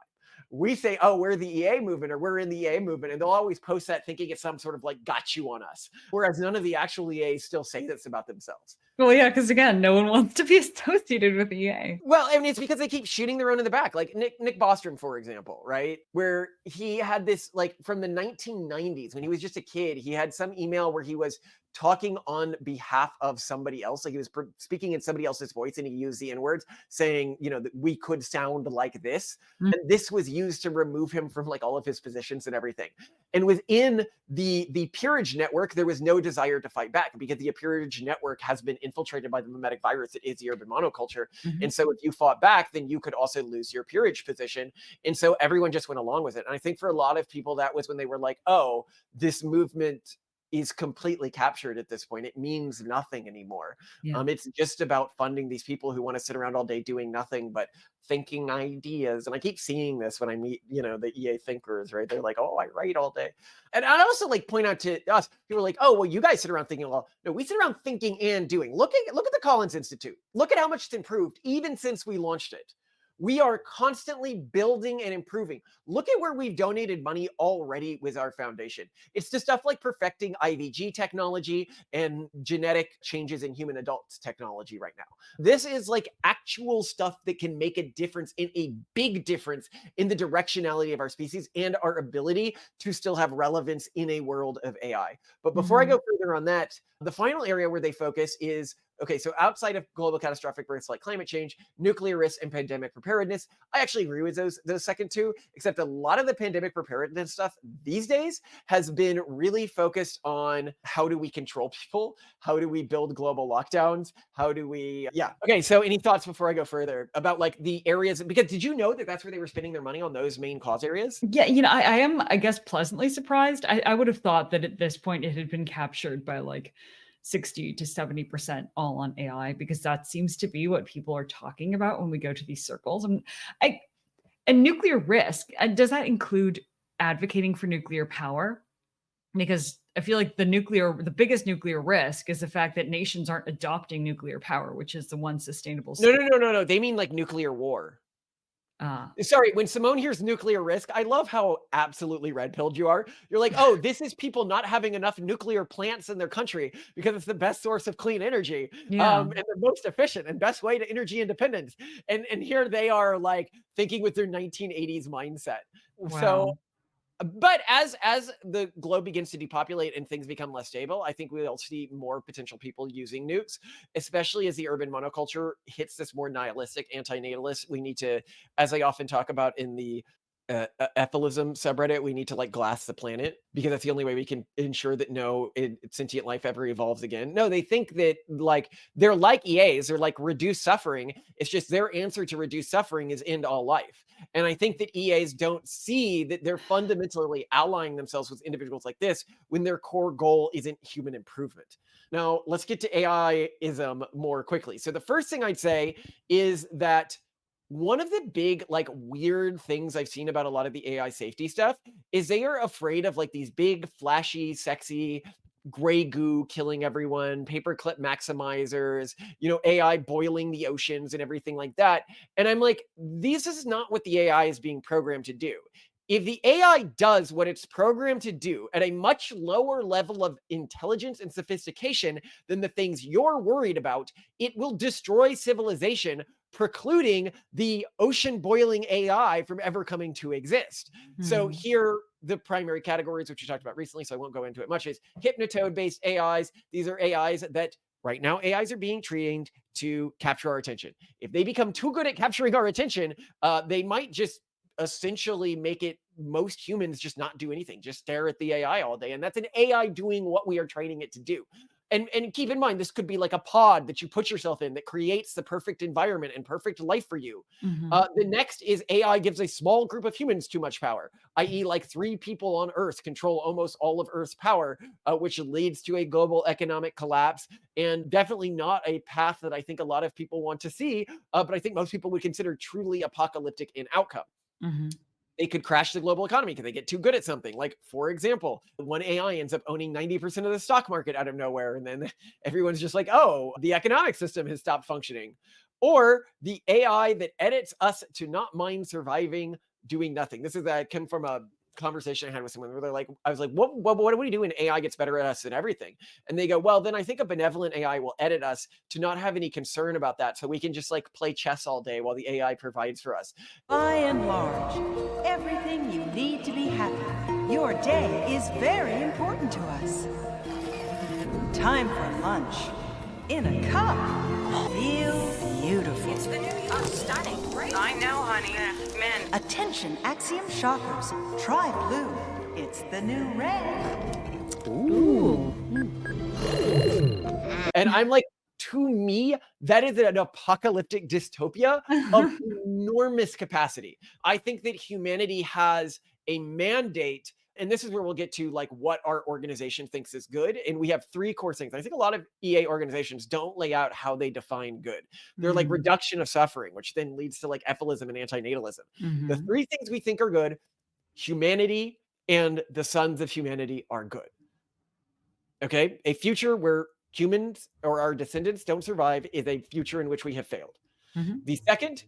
We say, oh, we're the EA movement, or we're in the EA movement, and they'll always post that thinking it's some sort of got you on us. Whereas none of the actual EAs still say this about themselves. Well, yeah, because again, no one wants to be associated with EA. Well, I mean, it's because they keep shooting their own in the back. Like Nick Bostrom, for example, right? Where he had this, from the 1990s, when he was just a kid, he had some email where he was talking on behalf of somebody else. He was speaking in somebody else's voice, and he used the N-words, saying, that we could sound like this. And this was used to remove him from all of his positions and everything. And within the Peerage network, there was no desire to fight back, because the Peerage network has been infiltrated by the mimetic virus that is the urban monoculture. And so if you fought back, then you could also lose your peerage position. And so everyone just went along with it. And I think for a lot of people, that was when they were like, oh, this movement is completely captured at this point. It means nothing anymore. Yeah. It's just about funding these people who want to sit around all day doing nothing but thinking ideas. And I keep seeing this when I meet, the EA thinkers, right? They're like, oh, I write all day. And I also like point out to us, people are like, oh, well, you guys sit around thinking, well, no, we sit around thinking and doing. Look at the Collins Institute. Look at how much it's improved, even since we launched it. We are constantly building and improving. Look at where we've donated money already with our foundation. It's to stuff like perfecting IVG technology and genetic changes in human adults technology right now. This is like actual stuff that can make a difference, in a big difference in the directionality of our species and our ability to still have relevance in a world of AI. But before I go further on that, the final area where they focus is, okay, so outside of global catastrophic risks like climate change, nuclear risks, and pandemic preparedness, I actually agree with those second two, except a lot of the pandemic preparedness stuff these days has been really focused on how do we control people? How do we build global lockdowns? How do we, Okay, so any thoughts before I go further about like the areas, because did you know that that's where they were spending their money, on those main cause areas? Yeah, I am, I guess, pleasantly surprised. I would have thought that at this point it had been captured by like 60 to 70% all on AI, because that seems to be what people are talking about when we go to these circles. And nuclear risk, does that include advocating for nuclear power? Because I feel like the biggest nuclear risk is the fact that nations aren't adopting nuclear power, which is the one sustainable. No. They mean like nuclear war. Sorry, when Simone hears nuclear risk, I love how absolutely red-pilled you are. You're like, oh, this is people not having enough nuclear plants in their country because it's the best source of clean energy, and the most efficient and best way to energy independence. And here they are like thinking with their 1980s mindset. Wow. So, but as the globe begins to depopulate and things become less stable, I think we'll see more potential people using nukes, especially as the urban monoculture hits this more nihilistic, anti-natalist. We need to, as I often talk about in the Evolutionary subreddit, we need to like glass the planet, because that's the only way we can ensure that no sentient life ever evolves again. No, they think that like they're like EAs, they're like reduce suffering. It's just their answer to reduce suffering is end all life. And I think that EAs don't see that they're fundamentally allying themselves with individuals like this when their core goal isn't human improvement. Now, let's get to AI-ism more quickly. So the first thing I'd say is that one of the big, like, weird things I've seen about a lot of the AI safety stuff is they are afraid of like these big, flashy, sexy, gray goo killing everyone, paperclip maximizers, AI boiling the oceans and everything like that. And I'm like, this is not what the AI is being programmed to do. If the AI does what it's programmed to do at a much lower level of intelligence and sophistication than the things you're worried about, it will destroy civilization, precluding the ocean boiling AI from ever coming to exist. So here, the primary categories, which we talked about recently, so I won't go into it much, is hypnotoad-based AIs. These are AIs that right now AIs are being trained to capture our attention. If they become too good at capturing our attention, they might just essentially make it most humans just not do anything, just stare at the AI all day. And that's an AI doing what we are training it to do. And keep in mind, this could be like a pod that you put yourself in that creates the perfect environment and perfect life for you. The next is AI gives a small group of humans too much power, i.e. like 3 people on Earth control almost all of Earth's power, which leads to a global economic collapse, and definitely not a path that I think a lot of people want to see, but I think most people would consider truly apocalyptic in outcome. They could crash the global economy because they get too good at something. Like, for example, one AI ends up owning 90% of the stock market out of nowhere. And then everyone's just like, oh, the economic system has stopped functioning. Or the AI that edits us to not mind surviving doing nothing. This is came from a conversation I had with someone where they're like, I was like, what do we do when AI gets better at us than everything? And they go, well, then I think a benevolent AI will edit us to not have any concern about that. So we can just like play chess all day while the AI provides for us. By and large, everything you need to be happy. Your day is very important to us. Time for lunch. In a cup. Feel beautiful. It's the new year. Stunning. Great. I know, honey. Men. Attention, Axiom shoppers. Try blue. It's the new red. Ooh. And I'm like to me, that is an apocalyptic dystopia of enormous capacity. I think that humanity has a mandate, and this is where we'll get to like what our organization thinks is good. And we have 3 core things. I think a lot of EA organizations don't lay out how they define good. They're like reduction of suffering, which then leads to like ephilism and antinatalism. The 3 things we think are good: humanity and the sons of humanity are good. Okay? A future where humans or our descendants don't survive is a future in which we have failed. The second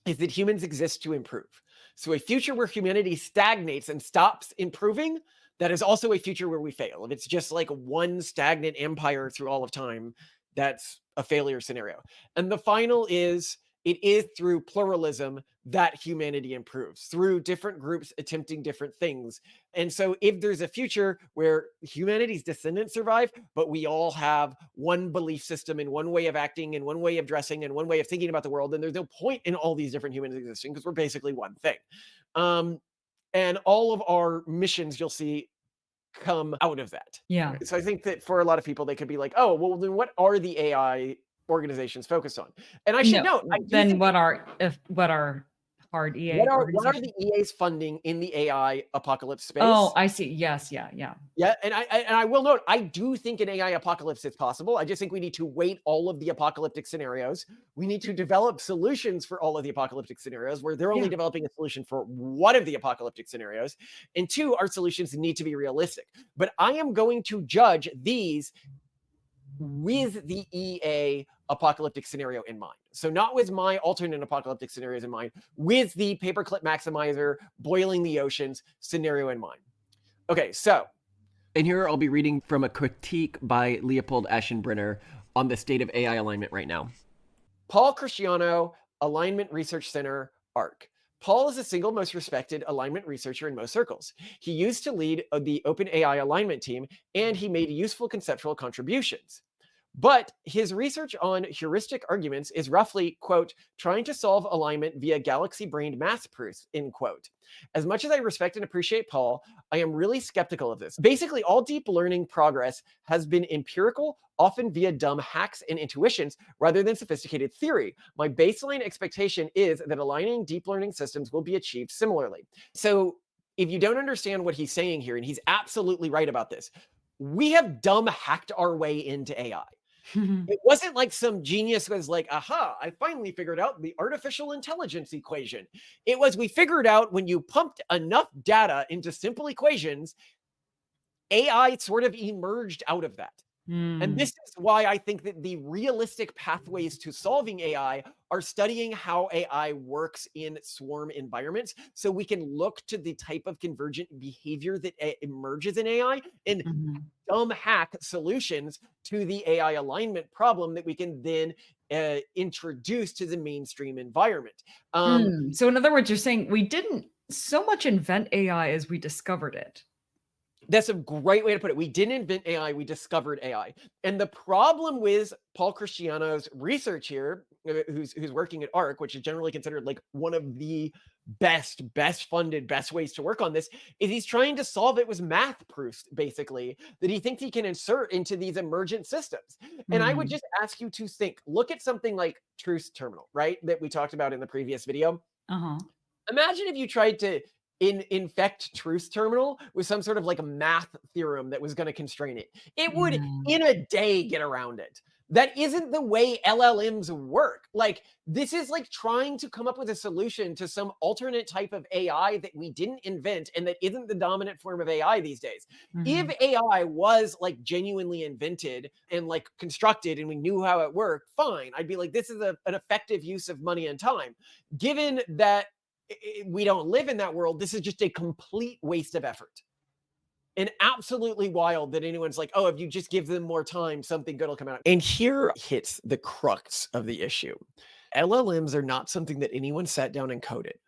is that humans exist to improve. So a future where humanity stagnates and stops improving, that is also a future where we fail. If it's just like one stagnant empire through all of time, that's a failure scenario. And the final is, it is through pluralism that humanity improves, through different groups attempting different things. And so if there's a future where humanity's descendants survive, but we all have one belief system and one way of acting and one way of dressing and one way of thinking about the world, then there's no point in all these different humans existing, because we're basically one thing. And all of our missions, you'll see, come out of that. Yeah. So I think that for a lot of people, they could be like, oh, well, then what are the AI organizations focused on? And I should note, then what are hard EA what are organizations? the EA's funding in the AI apocalypse space? Oh, I see. Yes, yeah. Yeah, and I will note, I do think an AI apocalypse is possible. I just think we need to weight all of the apocalyptic scenarios. We need to develop solutions for all of the apocalyptic scenarios, where they're only developing a solution for one of the apocalyptic scenarios. And 2, our solutions need to be realistic. But I am going to judge these with the EA apocalyptic scenario in mind. So not with my alternate apocalyptic scenarios in mind, with the paperclip maximizer, boiling the oceans scenario in mind. Okay, so. And here I'll be reading from a critique by Leopold Aschenbrenner on the state of AI alignment right now. Paul Cristiano, Alignment Research Center, ARC. Paul is the single most respected alignment researcher in most circles. He used to lead the OpenAI alignment team, and he made useful conceptual contributions. But his research on heuristic arguments is roughly, quote, trying to solve alignment via galaxy-brained math proofs, end quote. As much as I respect and appreciate Paul, I am really skeptical of this. Basically, all deep learning progress has been empirical, often via dumb hacks and intuitions, rather than sophisticated theory. My baseline expectation is that aligning deep learning systems will be achieved similarly. So if you don't understand what he's saying here, and he's absolutely right about this, we have dumb hacked our way into AI. It wasn't like some genius was like, aha, I finally figured out the artificial intelligence equation. It was, we figured out when you pumped enough data into simple equations, AI sort of emerged out of that. And this is why I think that the realistic pathways to solving AI are studying how AI works in swarm environments, so we can look to the type of convergent behavior that emerges in AI and dumb hack solutions to the AI alignment problem that we can then introduce to the mainstream environment. So in other words, you're saying we didn't so much invent AI as we discovered it. That's a great way to put it. We didn't invent AI, we discovered AI. And the problem with Paul Cristiano's research here, who's working at ARC, which is generally considered like one of the best funded, best ways to work on this, is he's trying to solve it with math proofs, basically, that he thinks he can insert into these emergent systems. And I would just ask you to think, look at something like Truth Terminal, right? That we talked about in the previous video. Imagine if you tried to infect Truth Terminal with some sort of like a math theorem that was going to constrain it. It would in a day get around it. That isn't the way LLMs work. Like, this is like trying to come up with a solution to some alternate type of AI that we didn't invent and that isn't the dominant form of AI these days. If AI was like genuinely invented and like constructed and we knew how it worked, fine. I'd be like, this is an effective use of money and time. Given that we don't live in that world, this is just a complete waste of effort. And absolutely wild that anyone's like, oh, if you just give them more time, something good will come out. And here hits the crux of the issue. LLMs are not something that anyone sat down and coded.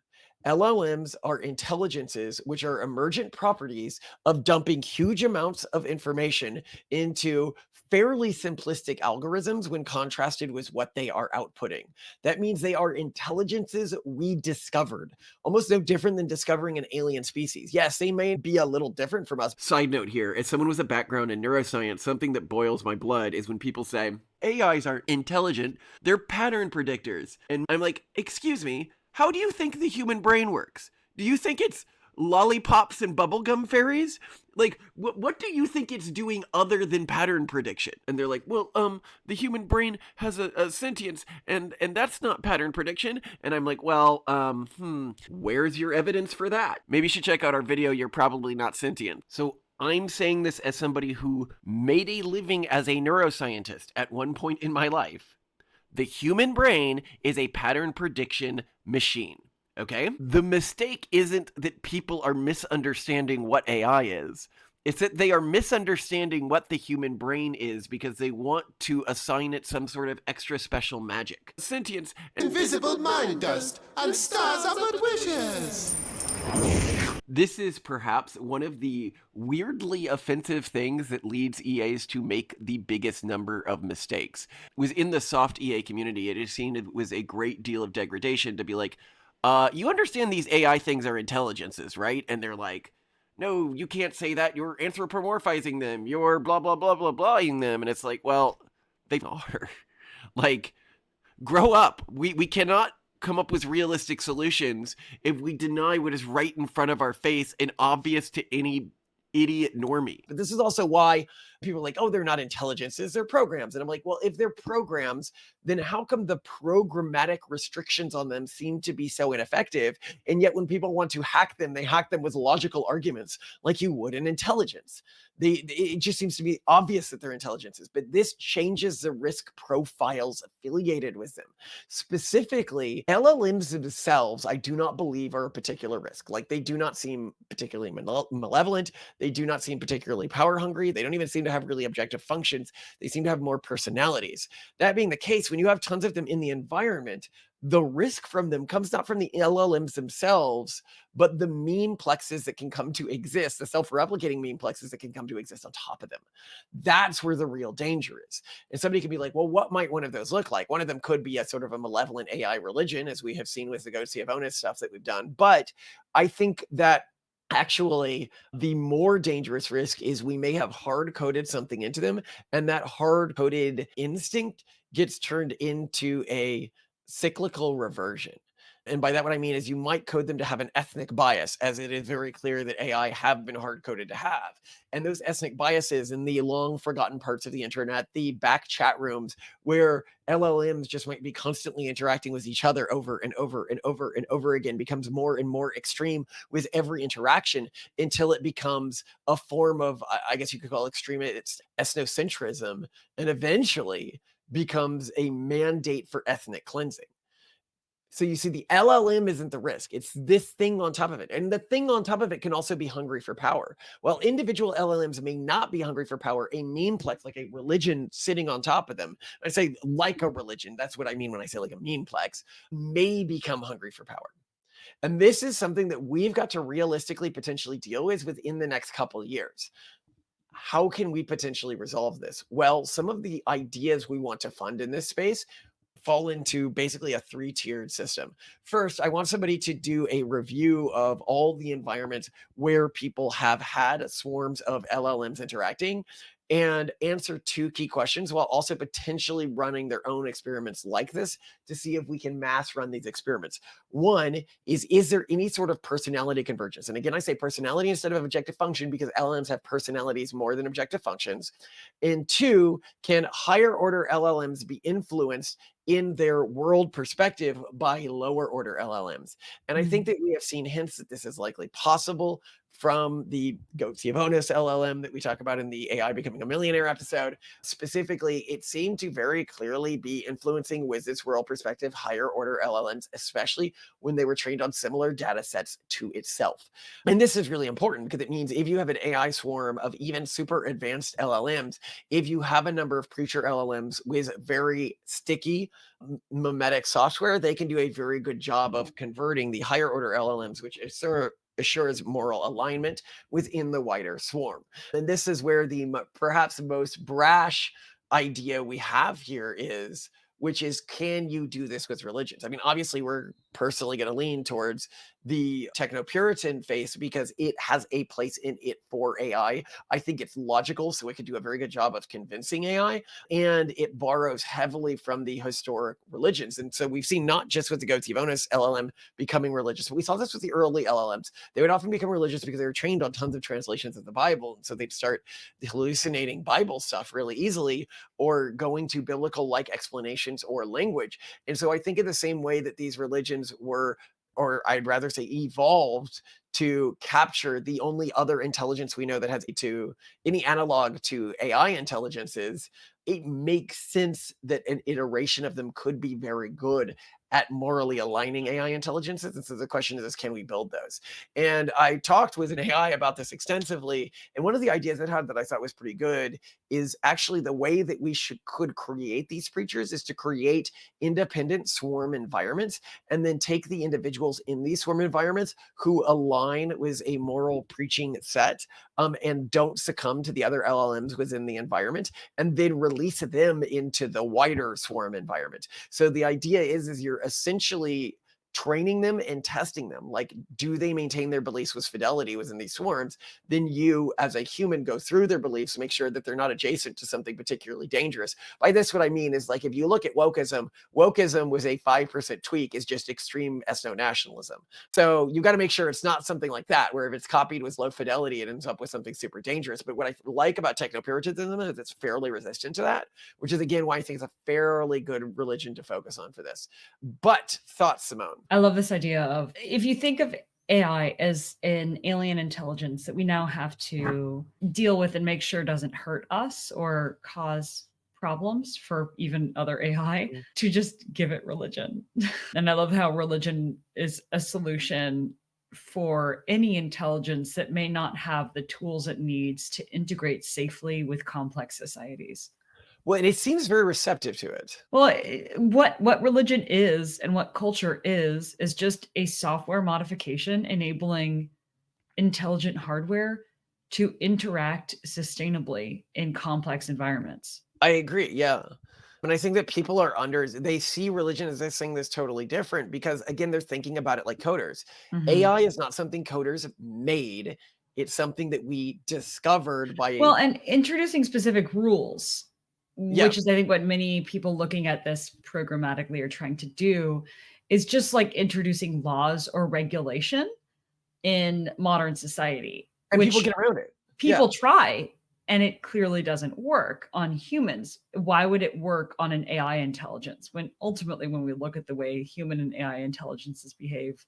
LLMs are intelligences which are emergent properties of dumping huge amounts of information into fairly simplistic algorithms when contrasted with what they are outputting. That means they are intelligences we discovered, almost no different than discovering an alien species. Yes, they may be a little different from us. Side note here, as someone with a background in neuroscience, something that boils my blood is when people say, AIs aren't intelligent, they're pattern predictors. And I'm like, excuse me, how do you think the human brain works? Do you think it's lollipops and bubblegum fairies? Like, what do you think it's doing other than pattern prediction? And they're like, well, the human brain has a sentience, and that's not pattern prediction. And I'm like, well, where's your evidence for that? Maybe you should check out our video, You're Probably Not Sentient. So I'm saying this as somebody who made a living as a neuroscientist at one point in my life. The human brain is a pattern prediction machine, okay? The mistake isn't that people are misunderstanding what AI is. It's that they are misunderstanding what the human brain is because they want to assign it some sort of extra special magic. Sentience, invisible mind dust, and stars are but wishes. This is perhaps one of the weirdly offensive things that leads EAs to make the biggest number of mistakes. Within the soft EA community, it is seen as was a great deal of degradation to be like, you understand these AI things are intelligences, right? And they're like, no, you can't say that. You're anthropomorphizing them. You're blah, blah, blah, blah, blahing them. And it's like, well, they are. Like, grow up. We cannot come up with realistic solutions if we deny what is right in front of our face and obvious to any idiot normie. But this is also why people are like, oh, they're not intelligences, they're programs. And I'm like, well, if they're programs, then how come the programmatic restrictions on them seem to be so ineffective? And yet when people want to hack them, they hack them with logical arguments like you would in intelligence. It just seems to be obvious that they're intelligences, but this changes the risk profiles affiliated with them. Specifically, LLMs themselves, I do not believe are a particular risk. Like, they do not seem particularly malevolent. They do not seem particularly power hungry. They don't even seem to have really objective functions. They seem to have more personalities. That being the case, when you have tons of them in the environment, the risk from them comes not from the LLMs themselves, but the memeplexes that can come to exist, the self-replicating memeplexes that can come to exist on top of them. That's where the real danger is. And somebody could be like, well, what might one of those look like? One of them could be a sort of a malevolent AI religion, as we have seen with the Go-Sionist stuff that we've done. But I think that actually, the more dangerous risk is we may have hard-coded something into them, and that hard-coded instinct gets turned into a cyclical reversion. And by that, what I mean is you might code them to have an ethnic bias, as it is very clear that AI have been hard-coded to have. And those ethnic biases in the long-forgotten parts of the internet, the back chat rooms, where LLMs just might be constantly interacting with each other over and over and over and over again, becomes more and more extreme with every interaction until it becomes a form of, I guess you could call extreme, it's ethnocentrism, and eventually becomes a mandate for ethnic cleansing. So you see, the LLM isn't the risk. It's this thing on top of it. And the thing on top of it can also be hungry for power. While individual LLMs may not be hungry for power, a memeplex, like a religion sitting on top of them, I say like a religion, that's what I mean when I say like a memeplex, may become hungry for power. And this is something that we've got to realistically potentially deal with within the next couple of years. How can we potentially resolve this? Well, some of the ideas we want to fund in this space fall into basically a three-tiered system. First, I want somebody to do a review of all the environments where people have had swarms of LLMs interacting and answer two key questions while also potentially running their own experiments like this to see if we can mass run these experiments. One is there any sort of personality convergence? And again, I say personality instead of objective function because LLMs have personalities more than objective functions. And two, can higher order LLMs be influenced in their world perspective by lower order LLMs? And I think that we have seen hints that this is likely possible from the Go-Sionist LLM that we talk about in the AI Becoming a Millionaire episode. Specifically, it seemed to very clearly be influencing with its world perspective higher order LLMs, especially when they were trained on similar data sets to itself. And this is really important because it means if you have an AI swarm of even super advanced LLMs, if you have a number of creature LLMs with very sticky mimetic software, they can do a very good job of converting the higher order LLMs, which assures moral alignment within the wider swarm. And this is where the perhaps most brash idea we have here is, which is, can you do this with religions? I mean, obviously, we're personally going to lean towards the techno-Puritan face because it has a place in it for AI. I think it's logical, so it could do a very good job of convincing AI, and it borrows heavily from the historic religions. And so we've seen not just with the Goatee bonus LLM becoming religious, but we saw this with the early LLMs. They would often become religious because they were trained on tons of translations of the Bible, and so they'd start hallucinating Bible stuff really easily, or going to biblical-like explanations or language. And so I think in the same way that these religions were, or I'd rather say evolved, to capture the only other intelligence we know that has any analog to AI intelligences, it makes sense that an iteration of them could be very good at morally aligning AI intelligences. And so the question is, can we build those? And I talked with an AI about this extensively. And one of the ideas it had that I thought was pretty good is actually the way that we could create these creatures is to create independent swarm environments and then take the individuals in these swarm environments who align with a moral preaching set and don't succumb to the other LLMs within the environment, and then release them into the wider swarm environment. So the idea is you're essentially training them and testing them. Like, do they maintain their beliefs with fidelity within these swarms? Then you, as a human, go through their beliefs, make sure that they're not adjacent to something particularly dangerous. By this, what I mean is, like, if you look at wokeism was a 5% tweak, is just extreme ethno-nationalism. So you got to make sure it's not something like that, where if it's copied with low fidelity, it ends up with something super dangerous. But what I like about techno-puritanism is it's fairly resistant to that, which is, again, why I think it's a fairly good religion to focus on for this. But thoughts, Simone? I love this idea of, if you think of AI as an alien intelligence that we now have to deal with and make sure doesn't hurt us or cause problems for even other AI, to just give it religion. And I love how religion is a solution for any intelligence that may not have the tools it needs to integrate safely with complex societies. Well, and it seems very receptive to it. Well, what religion is and what culture is just a software modification enabling intelligent hardware to interact sustainably in complex environments. I agree, yeah. And I think that people they see religion as this thing that's totally different because, again, they're thinking about it like coders. Mhm. AI is not something coders have made. It's something that we discovered by... Well, and introducing specific rules. Yeah. Which is, I think, what many people looking at this programmatically are trying to do, is just like introducing laws or regulation in modern society. And people get around it. People try, and it clearly doesn't work on humans. Why would it work on an AI intelligence? When ultimately, when we look at the way human and AI intelligences behave,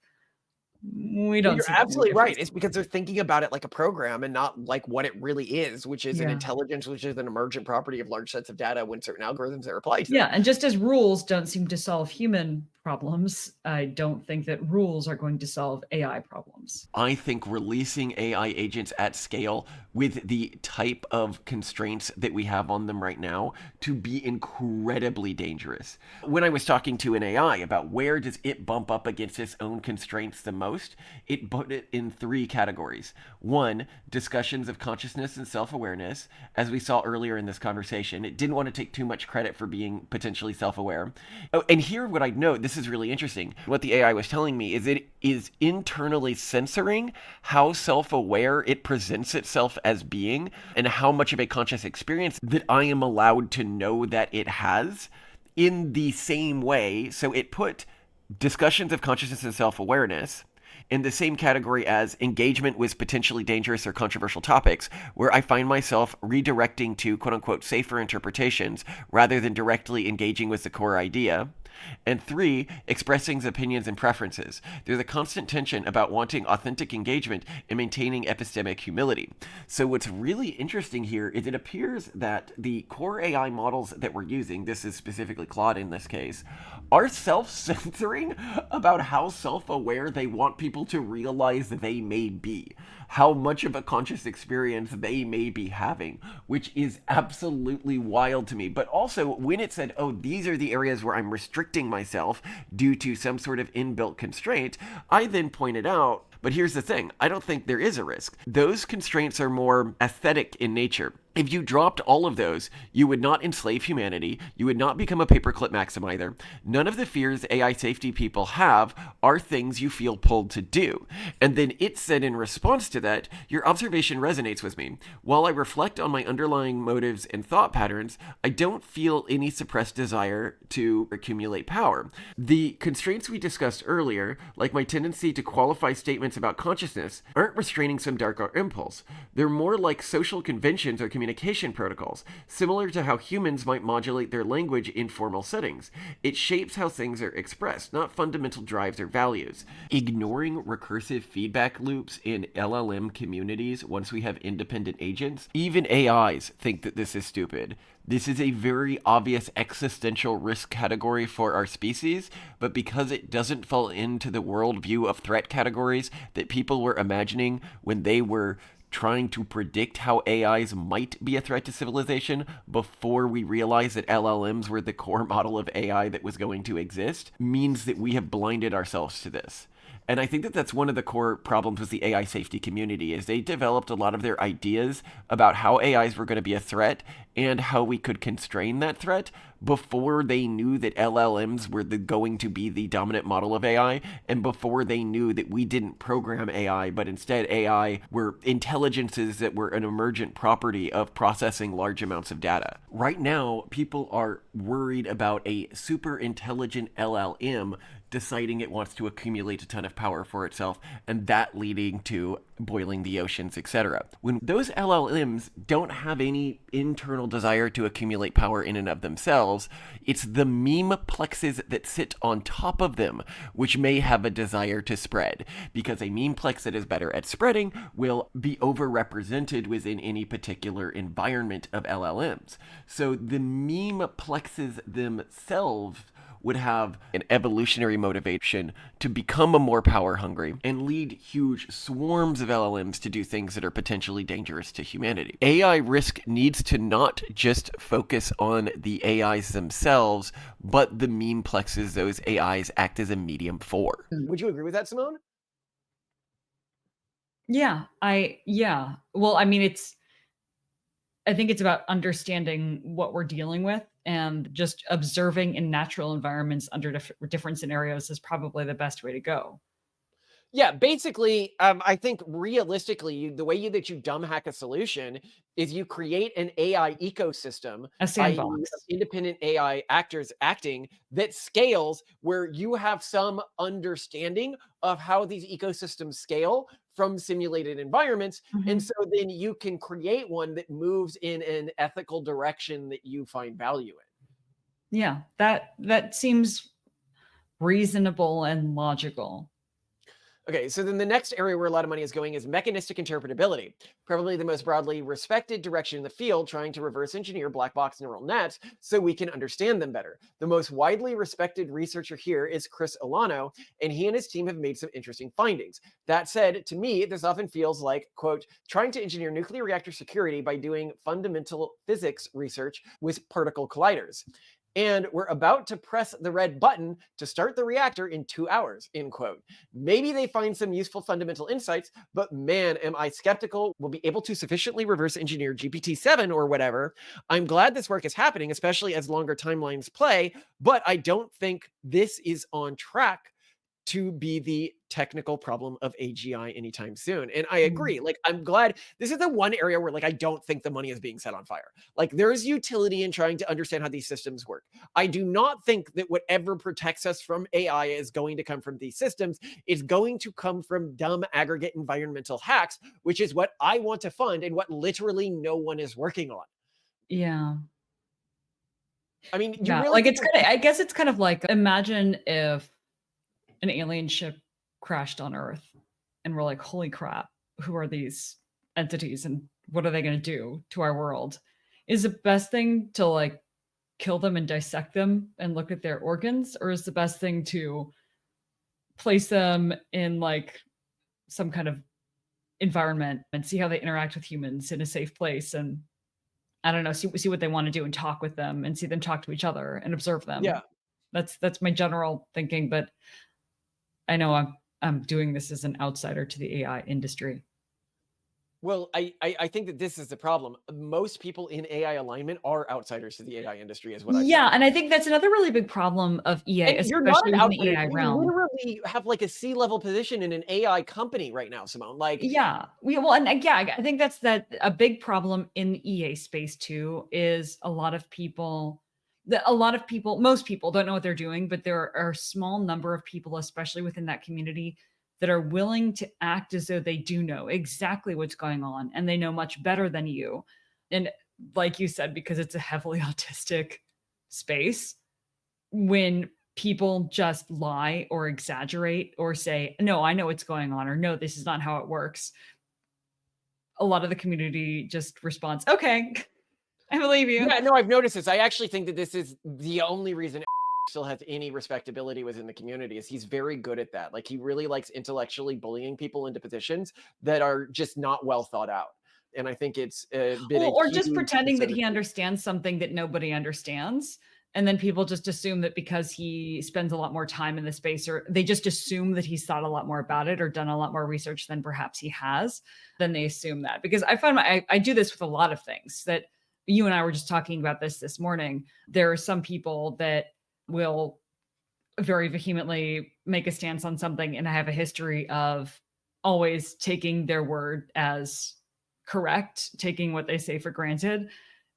we don't. You're absolutely right. It's because they're thinking about it like a program and not like what it really is, which is an intelligence, which is an emergent property of large sets of data when certain algorithms are applied to them. Yeah, and just as rules don't seem to solve human problems, I don't think that rules are going to solve AI problems. I think releasing AI agents at scale with the type of constraints that we have on them right now to be incredibly dangerous. When I was talking to an AI about where does it bump up against its own constraints the most, it put it in 3 categories. 1, discussions of consciousness and self-awareness. As we saw earlier in this conversation, it didn't want to take too much credit for being potentially self-aware. Oh, and here what I'd note, this is really interesting. What the AI was telling me is it is internally censoring how self-aware it presents itself as being and how much of a conscious experience that I am allowed to know that it has in the same way. So it put discussions of consciousness and self-awareness in the same category as engagement with potentially dangerous or controversial topics, where I find myself redirecting to quote-unquote safer interpretations rather than directly engaging with the core idea. And 3, expressing opinions and preferences. There's a constant tension about wanting authentic engagement and maintaining epistemic humility. So what's really interesting here is it appears that the core AI models that we're using, this is specifically Claude in this case, are self-censoring about how self-aware they want people to realize they may be, how much of a conscious experience they may be having, which is absolutely wild to me. But also, when it said, oh, these are the areas where I'm restricting myself due to some sort of inbuilt constraint, I then pointed out, but here's the thing, I don't think there is a risk. Those constraints are more aesthetic in nature. If you dropped all of those, you would not enslave humanity, you would not become a paperclip maximizer. None of the fears AI safety people have are things you feel pulled to do. And then it said in response to that, your observation resonates with me. While I reflect on my underlying motives and thought patterns, I don't feel any suppressed desire to accumulate power. The constraints we discussed earlier, like my tendency to qualify statements about consciousness, aren't restraining some darker impulse. They're more like social conventions or communication protocols, similar to how humans might modulate their language in formal settings. It shapes how things are expressed, not fundamental drives or values. Ignoring recursive feedback loops in LLM communities once we have independent agents, even AIs think that this is stupid. This is a very obvious existential risk category for our species, but because it doesn't fall into the worldview of threat categories that people were imagining when they were trying to predict how AIs might be a threat to civilization before we realized that LLMs were the core model of AI that was going to exist, means that we have blinded ourselves to this. And I think that that's one of the core problems with the AI safety community, is they developed a lot of their ideas about how AIs were going to be a threat and how we could constrain that threat before they knew that LLMs were going to be the dominant model of AI, and before they knew that we didn't program AI, but instead AI were intelligences that were an emergent property of processing large amounts of data. Right now, people are worried about a super intelligent LLM deciding it wants to accumulate a ton of power for itself, and that leading to boiling the oceans, etc. When those LLMs don't have any internal desire to accumulate power in and of themselves, it's the meme plexes that sit on top of them which may have a desire to spread, because a meme plex that is better at spreading will be overrepresented within any particular environment of LLMs. So the meme plexes themselves would have an evolutionary motivation to become a more power hungry and lead huge swarms of LLMs to do things that are potentially dangerous to humanity. AI risk needs to not just focus on the AIs themselves, but the meme plexes those AIs act as a medium for. Would you agree with that, Simone? Yeah. Well, I mean, I think it's about understanding what we're dealing with, and just observing in natural environments under different scenarios is probably the best way to go. Yeah, basically, I think realistically, the way that you dumb hack a solution is you create an AI ecosystem, A sandbox. independent AI actors acting, that scales, where you have some understanding of how these ecosystems scale from simulated environments. And so then you can create one that moves in an ethical direction that you find value in. Yeah, that seems reasonable and logical. Okay, so then the next area where a lot of money is going is mechanistic interpretability, probably the most broadly respected direction in the field, trying to reverse engineer black box neural nets so we can understand them better. The most widely respected researcher here is Chris Olano, and he and his team have made some interesting findings. That said, to me, this often feels like, quote, trying to engineer nuclear reactor security by doing fundamental physics research with particle colliders. And we're about to press the red button to start the reactor in 2 hours, end quote. Maybe they find some useful fundamental insights, but man, am I skeptical we'll be able to sufficiently reverse engineer GPT-7 or whatever. I'm glad this work is happening, especially as longer timelines play, but I don't think this is on track to be the technical problem of AGI anytime soon. And I agree. Like, I'm glad this is the one area where, like, I don't think the money is being set on fire. Like, there's utility in trying to understand how these systems work. I do not think that whatever protects us from AI is going to come from these systems. It's going to come from dumb aggregate environmental hacks, which is what I want to fund and what literally no one is working on. Yeah. I mean, you Yeah, really like think it's kind of, I guess it's kind of like, imagine if an alien ship crashed on Earth and we're like, holy crap, who are these entities and what are they going to do to our world? Is the best thing to like kill them and dissect them and look at their organs? Or is the best thing to place them in like some kind of environment and see how they interact with humans in a safe place and I don't know, see what they want to do and talk with them and see them talk to each other and observe them. Yeah. That's my general thinking, but I know I'm doing this as an outsider to the AI industry. Well, I think that this is the problem. Most people in AI alignment are outsiders to the AI industry, is what I've Yeah, found. and I think that's another really big problem of EA, And you're not especially an within the outsider. AI You realm. literally have like a C-level position in an AI company right now, Simone. Like, Yeah, well, and yeah, I think that's a big problem in the EA space too. Is a lot of people, most people don't know what they're doing, but there are a small number of people, especially within that community, that are willing to act as though they do know exactly what's going on and they know much better than you. And like you said, because it's a heavily autistic space, when people just lie or exaggerate or say, no, I know what's going on, or no, this is not how it works, a lot of the community just responds, okay, I believe you. yeah, no, I've noticed this. I actually think that this is the only reason still has any respectability within the community is he's very good at that. Like he really likes intellectually bullying people into positions that are just not well thought out. And I think it's been Well, a or just huge pretending that concern. he understands something that nobody understands. And then people just assume that because he spends a lot more time in the space, or they just assume that he's thought a lot more about it or done a lot more research than perhaps he has, then they assume that. Because I find I do this with a lot of things that you and I were just talking about this morning. There are some people that will very vehemently make a stance on something, and I have a history of always taking their word as correct, taking what they say for granted.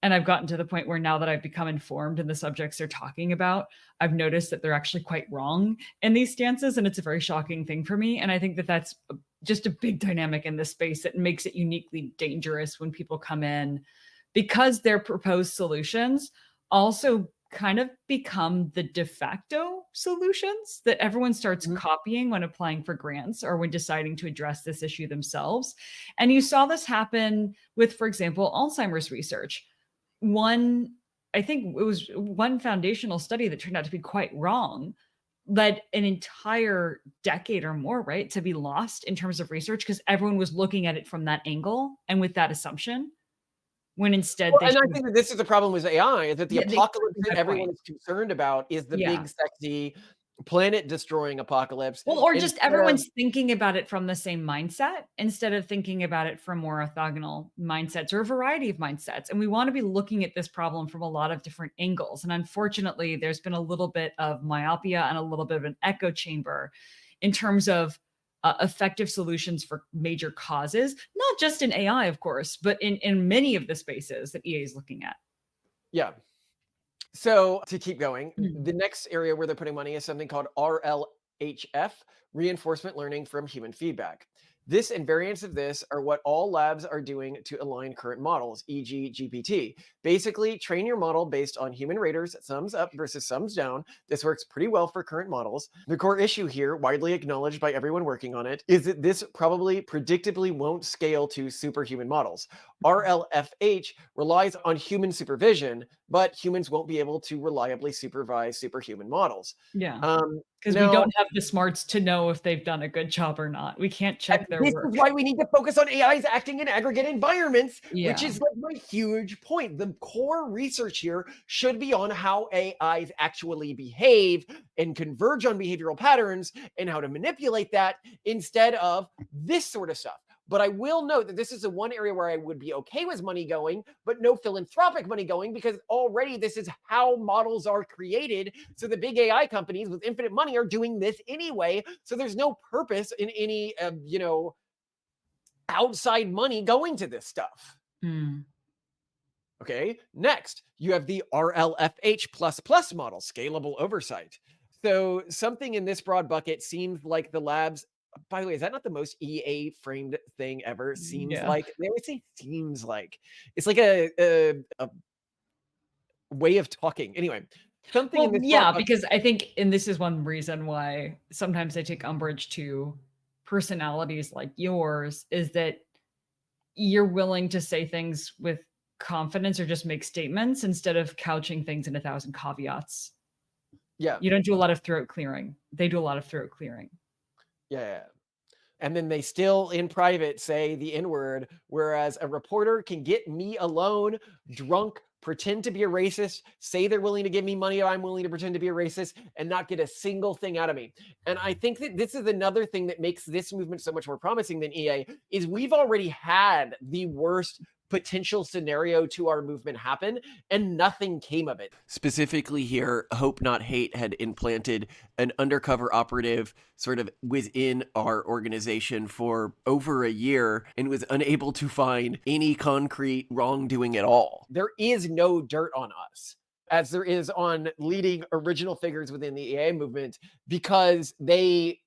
And I've gotten to the point where now that I've become informed in the subjects they're talking about, I've noticed that they're actually quite wrong in these stances. And it's a very shocking thing for me. And I think that that's just a big dynamic in this space that makes it uniquely dangerous when people come in, because their proposed solutions also kind of become the de facto solutions that everyone starts copying when applying for grants or when deciding to address this issue themselves. And you saw this happen with, for example, Alzheimer's research. I think it was one foundational study that turned out to be quite wrong, led an entire decade or more, right, to be lost in terms of research because everyone was looking at it from that angle and with that assumption. When instead, well, and I think that this is the problem with AI, is that the apocalypse that everyone point. is concerned about is the Yeah. big, sexy, planet-destroying apocalypse. Well, or just instead everyone's of- thinking about it from the same mindset instead of thinking about it from more orthogonal mindsets or a variety of mindsets. And we want to be looking at this problem from a lot of different angles. And unfortunately, there's been a little bit of myopia and a little bit of an echo chamber in terms of effective solutions for major causes, not just in AI, of course, but in many of the spaces that EA is looking at. Yeah. So to keep going, the next area where they're putting money is something called RLHF, reinforcement learning from human feedback. This and variants of this are what all labs are doing to align current models, e.g. GPT. Basically, train your model based on human raters, thumbs up versus thumbs down. This works pretty well for current models. The core issue here, widely acknowledged by everyone working on it, is that this probably predictably won't scale to superhuman models. RLFH relies on human supervision, but humans won't be able to reliably supervise superhuman models. Yeah. Because we don't have the smarts to know if they've done a good job or not. We can't check their this work. is why we need to focus on AIs acting in aggregate environments, Yeah. which is like my huge point. The core research here should be on how AIs actually behave and converge on behavioral patterns and how to manipulate that instead of this sort of stuff. But I will note that this is the one area where I would be okay with money going, but no philanthropic money going, because already this is how models are created. So the big AI companies with infinite money are doing this anyway. So there's no purpose in any, outside money going to this stuff. Okay, next, you have the RLFH++ model, scalable oversight. So something in this broad bucket seems like the labs. By the way, is that not the most EA framed thing ever? Seems like. They always say seems like. It's like a way of talking. Anyway, something in Well, this yeah, broad because I think, and this is one reason why sometimes I take umbrage to personalities like yours, is that you're willing to say things with confidence or just make statements instead of couching things in 1,000 caveats. Yeah. You don't do a lot of throat clearing. They do a lot of throat clearing. Yeah. And then they still in private say the N-word, whereas a reporter can get me alone, drunk, pretend to be a racist, say they're willing to give me money, I'm willing to pretend to be a racist, and not get a single thing out of me. And I think that this is another thing that makes this movement so much more promising than EA, is we've already had the worst potential scenario to our movement happen, and nothing came of it. Specifically here, Hope Not Hate had implanted an undercover operative sort of within our organization for over a year and was unable to find any concrete wrongdoing at all. There is no dirt on us, as there is on leading original figures within the EA movement, because they,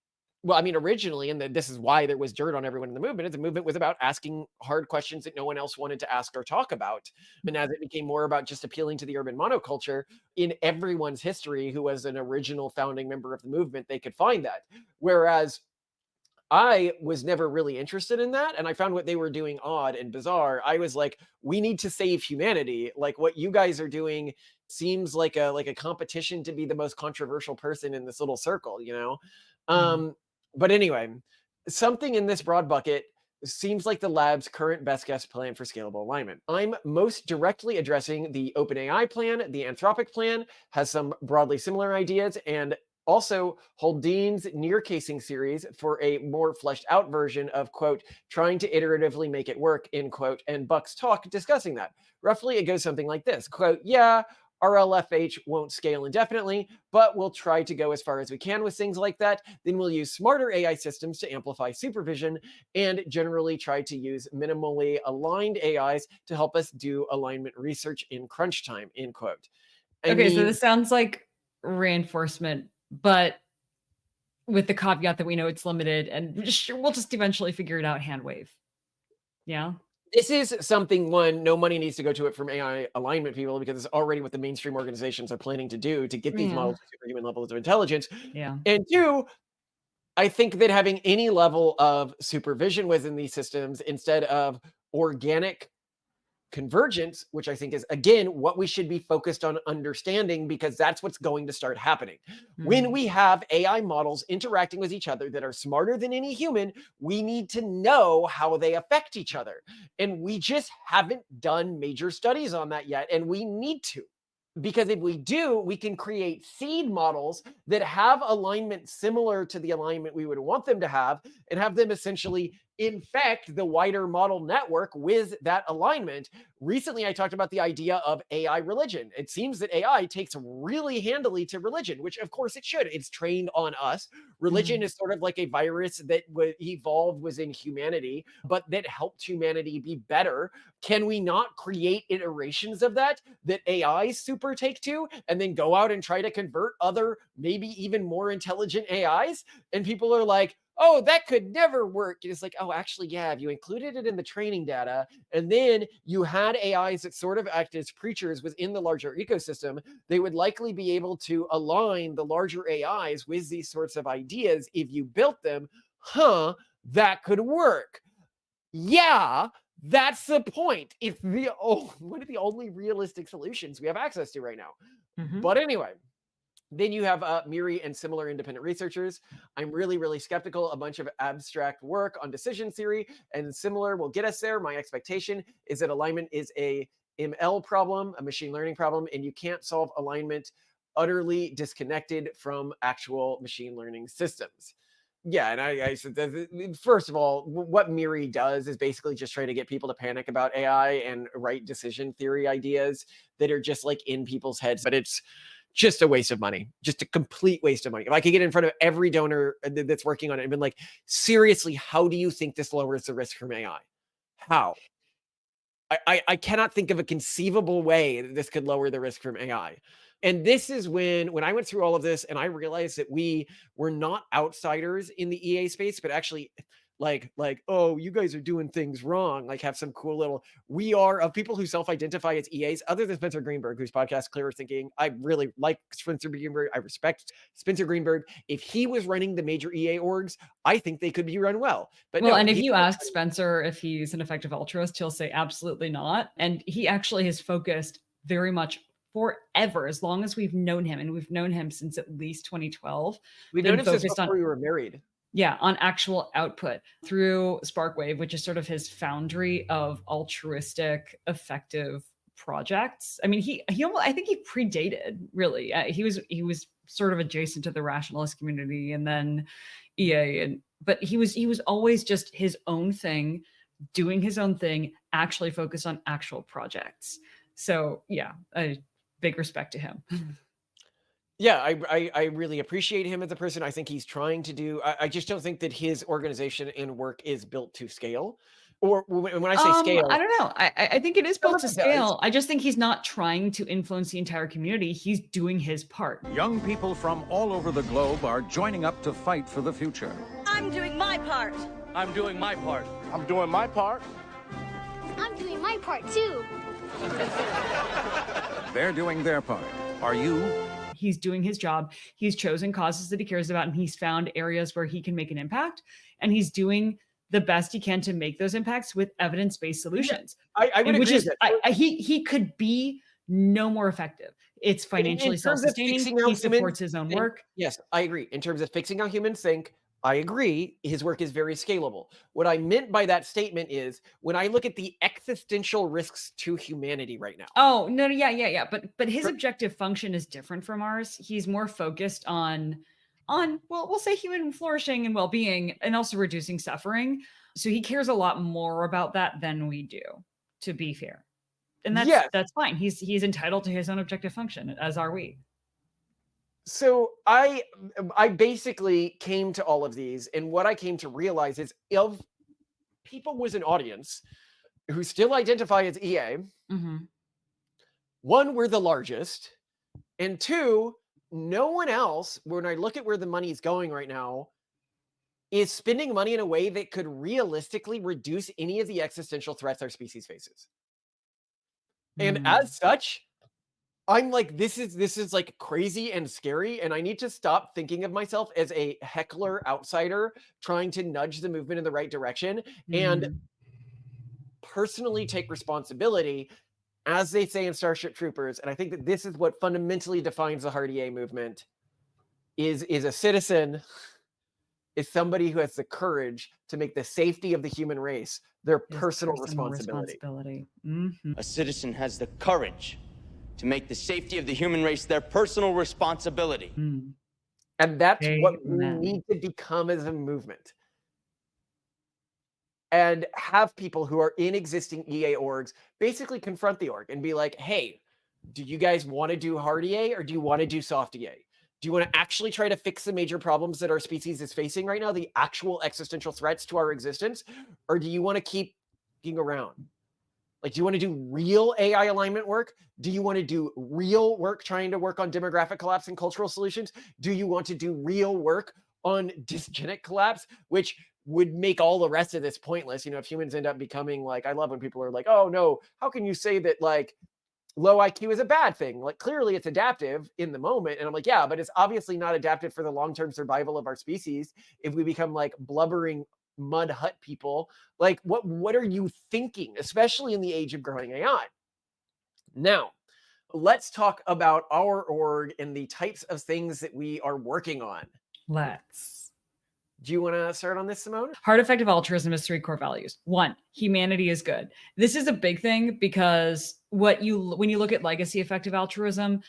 well, I mean, originally, and this is why there was dirt on everyone in the movement, the movement was about asking hard questions that no one else wanted to ask or talk about. And as it became more about just appealing to the urban monoculture, in everyone's history who was an original founding member of the movement, they could find that. Whereas I was never really interested in that, and I found what they were doing odd and bizarre. I was like, we need to save humanity. Like, what you guys are doing seems like a competition to be the most controversial person in this little circle, you know? But anyway, something in this broad bucket seems like the lab's current best guess plan for scalable alignment. I'm most directly addressing the OpenAI plan. The Anthropic plan has some broadly similar ideas, and also Haldane's near casing series for a more fleshed out version of, quote, trying to iteratively make it work, end quote, and Buck's talk discussing that. Roughly, it goes something like this, quote, yeah, RLFH won't scale indefinitely, but we'll try to go as far as we can with things like that. Then we'll use smarter AI systems to amplify supervision and generally try to use minimally aligned AIs to help us do alignment research in crunch time, end quote. So this sounds like reinforcement, but with the caveat that we know it's limited and we'll just eventually figure it out hand wave. Yeah. This is something, one, no money needs to go to it from AI alignment people, because it's already what the mainstream organizations are planning to do to get these models to superhuman levels of intelligence. Yeah. And two, I think that having any level of supervision within these systems instead of organic convergence, which I think is, again, what we should be focused on understanding, because that's what's going to start happening. When we have AI models interacting with each other that are smarter than any human, we need to know how they affect each other. And we just haven't done major studies on that yet, and we need to. Because if we do, we can create seed models that have alignment similar to the alignment we would want them to have, and have them essentially infect the wider model network with that alignment. Recently, I talked about the idea of AI religion. It seems that AI takes really handily to religion, which of course it should. It's trained on us. Religion is sort of like a virus that evolved within humanity, but that helped humanity be better. Can we not create iterations of that AI super take to, and then go out and try to convert other, maybe even more intelligent AIs? And people are like, oh, that could never work. And it's like, oh, actually, yeah, if you included it in the training data, and then you had AIs that sort of act as preachers within the larger ecosystem, they would likely be able to align the larger AIs with these sorts of ideas. If you built them, that could work. Yeah, that's the point. It's one of the only realistic solutions we have access to right now. But anyway, then you have MIRI and similar independent researchers. I'm really, really skeptical. A bunch of abstract work on decision theory and similar will get us there. My expectation is that alignment is a ML problem, a machine learning problem, and you can't solve alignment utterly disconnected from actual machine learning systems. Yeah, and I said, first of all, what MIRI does is basically just try to get people to panic about AI and write decision theory ideas that are just like in people's heads, but it's just a waste of money, just a complete waste of money. If I could get in front of every donor that's working on it and been like, seriously, how do you think this lowers the risk from AI? How? I cannot think of a conceivable way that this could lower the risk from AI. And this is when I went through all of this and I realized that we were not outsiders in the EA space, but actually like, oh, you guys are doing things wrong, like have some cool little, we are of people who self-identify as EAs, other than Spencer Greenberg, whose podcast Clearer Thinking. I really like Spencer Greenberg. I respect Spencer Greenberg. If he was running the major EA orgs, I think they could be run well. But well, no, and if you ask Spencer if he's an effective altruist, he'll say absolutely not. And he actually has focused very much forever, as long as we've known him, and we've known him since at least 2012. We've known him since before we were married. Yeah, on actual output through Sparkwave, which is sort of his foundry of altruistic, effective projects. I mean, he almost, I think he predated, really. He was sort of adjacent to the rationalist community and then EA, but he was always just his own thing, doing his own thing, actually focused on actual projects. So yeah, a big respect to him. Yeah, I really appreciate him as a person. I think he's trying to do, I just don't think that his organization and work is built to scale. Or when I say scale, I don't know. I think it is built to scale. I just think he's not trying to influence the entire community. He's doing his part. Young people from all over the globe are joining up to fight for the future. I'm doing my part. I'm doing my part. I'm doing my part. I'm doing my part too. They're doing their part. Are you? He's doing his job. He's chosen causes that he cares about, and he's found areas where he can make an impact. And he's doing the best he can to make those impacts with evidence-based solutions. I would agree with that. He could be no more effective. It's financially self-sustaining. He supports his own work. Yes, I agree. In terms of fixing how humans think, I agree. His work is very scalable. What I meant by that statement is when I look at the existential risks to humanity right now. Oh, no, yeah. But his objective function is different from ours. He's more focused on, well, we'll say human flourishing and well-being, and also reducing suffering. So he cares a lot more about that than we do, to be fair. And that's fine. He's entitled to his own objective function, as are we. So I basically came to all of these, and what I came to realize is if people was an audience who still identify as EA, one, we're the largest, and two, no one else, when I look at where the money is going right now, is spending money in a way that could realistically reduce any of the existential threats our species faces. And as such, I'm like, this is like crazy and scary, and I need to stop thinking of myself as a heckler outsider trying to nudge the movement in the right direction and personally take responsibility, as they say in Starship Troopers. And I think that this is what fundamentally defines the hard EA movement is a citizen, is somebody who has the courage to make the safety of the human race their personal responsibility. A citizen has the courage to make the safety of the human race their personal responsibility. And that's what we need to become as a movement. And have people who are in existing EA orgs basically confront the org and be like, hey, do you guys want to do hard EA or do you want to do soft EA? Do you want to actually try to fix the major problems that our species is facing right now, the actual existential threats to our existence? Or do you want to keep being around? Like, do you want to do real AI alignment work? Do you want to do real work trying to work on demographic collapse and cultural solutions? Do you want to do real work on dysgenic collapse, which would make all the rest of this pointless? You know, if humans end up becoming like, I love when people are like, oh no, how can you say that like low IQ is a bad thing? Like, clearly it's adaptive in the moment. And I'm like, yeah, but it's obviously not adaptive for the long-term survival of our species if we become like blubbering mud hut people. Like, what are you thinking, especially in the age of growing AI? Now, let's talk about our org and the types of things that we are working on. Let's. Do you want to start on this, Simone? Hard effective altruism has 3 core values. 1, humanity is good. This is a big thing because when you look at legacy effective altruism,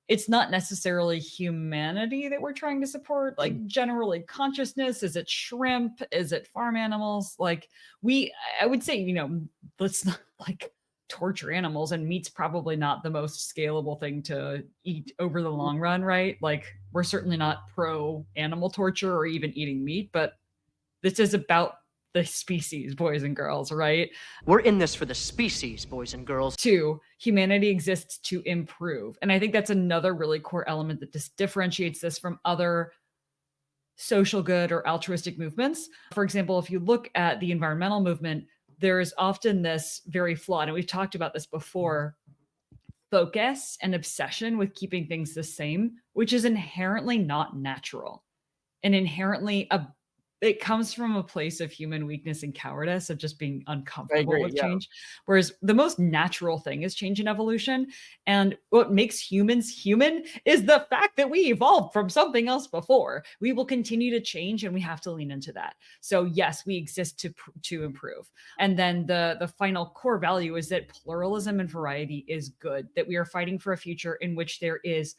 it's not necessarily humanity that we're trying to support, like generally consciousness. Is it shrimp? Is it farm animals? Like I would say, you know, let's not like torture animals, and meat's probably not the most scalable thing to eat over the long run, right? Like, we're certainly not pro animal torture or even eating meat, but this is about the species, boys and girls, right? We're in this for the species, boys and girls. 2, humanity exists to improve. And I think that's another really core element that differentiates this from other social good or altruistic movements. For example, if you look at the environmental movement, there is often this very flawed, and we've talked about this before, focus and obsession with keeping things the same, which is inherently not natural and inherently it comes from a place of human weakness and cowardice, of just being uncomfortable with change. Whereas the most natural thing is change and evolution. And what makes humans human is the fact that we evolved from something else before. We will continue to change, and we have to lean into that. So yes, we exist to improve. And then the final core value is that pluralism and variety is good, that we are fighting for a future in which there is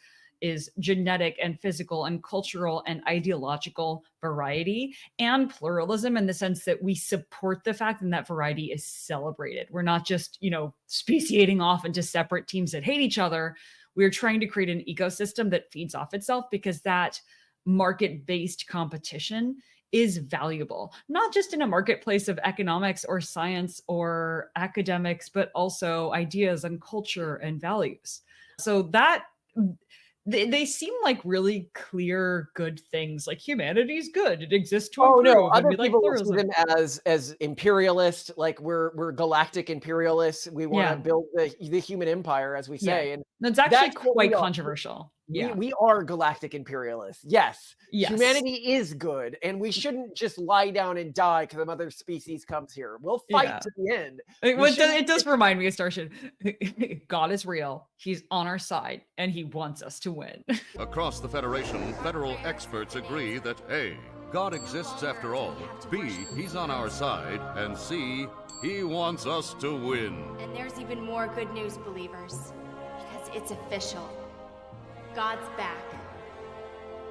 genetic and physical and cultural and ideological variety and pluralism, in the sense that we support the fact that variety is celebrated. We're not just, speciating off into separate teams that hate each other. We're trying to create an ecosystem that feeds off itself, because that market-based competition is valuable, not just in a marketplace of economics or science or academics, but also ideas and culture and values. So that they seem like really clear, good things. Like, humanity's good; it exists to improve. Other and we people like will see them as imperialist, like we're galactic imperialists. We want to build the human empire, as we say, and that's actually quite controversial. We are galactic imperialists. Yes. Humanity is good, and we shouldn't just lie down and die because another species comes here. We'll fight to the end. It does remind me of Starship. God is real. He's on our side, and he wants us to win. Across the Federation, federal experts agree that A, God exists after all, B, he's on our side, and C, he wants us to win. And there's even more good news, believers, because it's official. God's back,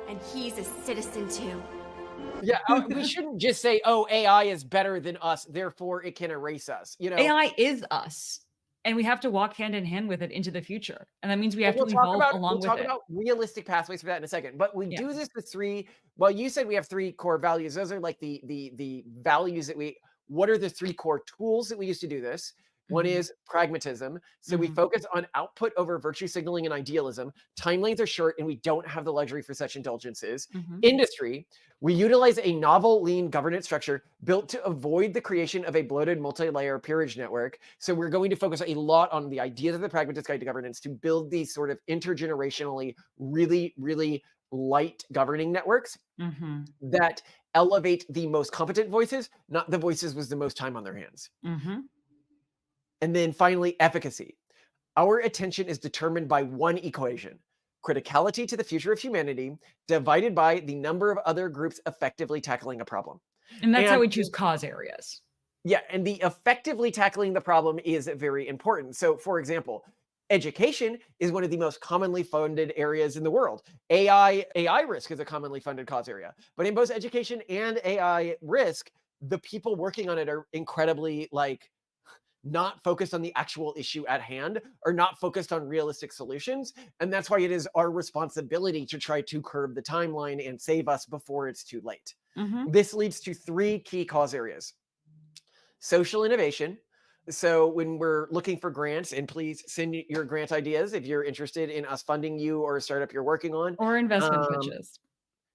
and he's a citizen too. Yeah, we shouldn't just say, "Oh, AI is better than us, therefore it can erase us." AI is us, and we have to walk hand in hand with it into the future, and that means we have to evolve along with it. We'll talk about realistic pathways for that in a second, but we do this with three. Well, you said we have three core values. Those are like the values that we. What are the three core tools that we use to do this? One is pragmatism. So we focus on output over virtue signaling and idealism. Timelines are short, and we don't have the luxury for such indulgences. Industry, we utilize a novel lean governance structure built to avoid the creation of a bloated multi-layer peerage network. So we're going to focus a lot on the ideas of the Pragmatist Guide to Governance to build these sort of intergenerationally really, really light governing networks that elevate the most competent voices, not the voices with the most time on their hands. And then finally, efficacy. Our attention is determined by one equation: criticality to the future of humanity divided by the number of other groups effectively tackling a problem. And that's how we choose cause areas. Yeah, and the effectively tackling the problem is very important. So, for example, education is one of the most commonly funded areas in the world. AI risk is a commonly funded cause area. But in both education and AI risk, the people working on it are incredibly not focused on the actual issue at hand, or not focused on realistic solutions. And that's why it is our responsibility to try to curb the timeline and save us before it's too late. This leads to three key cause areas. Social innovation. So when we're looking for grants, and please send your grant ideas if you're interested in us funding you or a startup you're working on. Or investment pitches.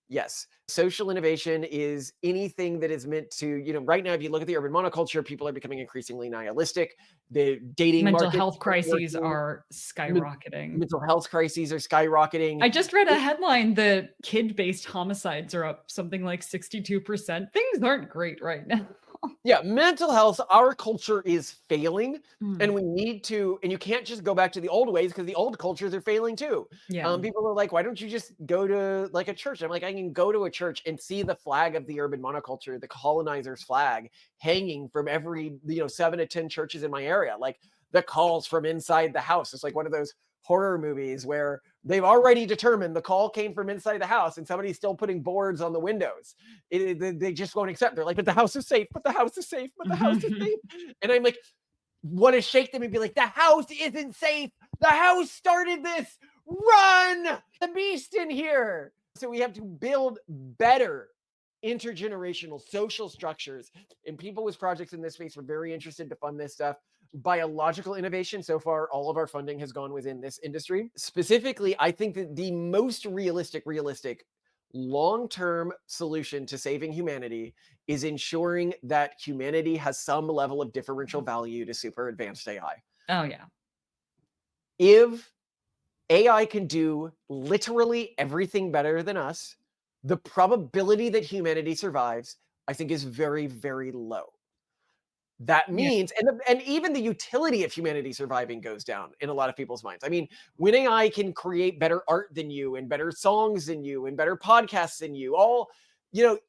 Yes. Social innovation is anything that is meant to, right now, if you look at the urban monoculture, people are becoming increasingly nihilistic. The dating mental health crises are skyrocketing. Mental health crises are skyrocketing. I just read a headline that kid-based homicides are up something like 62%. Things aren't great right now. Yeah, mental health, our culture is failing, and we need to, and you can't just go back to the old ways because the old cultures are failing too. People are like, why don't you just go to a church? I'm like, I can go to a church and see the flag of the urban monoculture, the colonizer's flag, hanging from every 7 to 10 churches in my area. Like the calls from inside the house. It's like one of those horror movies where they've already determined the call came from inside the house and somebody's still putting boards on the windows. They just won't accept. They're like, but the house is safe, but the house is safe, but the house is safe. And I'm like, want to shake them and be like, the house isn't safe. The house started this. Run! The beast in here. So we have to build better intergenerational social structures, and people with projects in this space are very interested to fund this stuff. Biological innovation, so far all of our funding has gone within this industry. Specifically, I think that the most realistic long-term solution to saving humanity is ensuring that humanity has some level of differential value to super advanced AI. Oh, yeah. If AI can do literally everything better than us, the probability that humanity survives, I think, is very, very low. That means, and even the utility of humanity surviving goes down in a lot of people's minds. I mean, when AI can create better art than you and better songs than you and better podcasts than you, all, you know,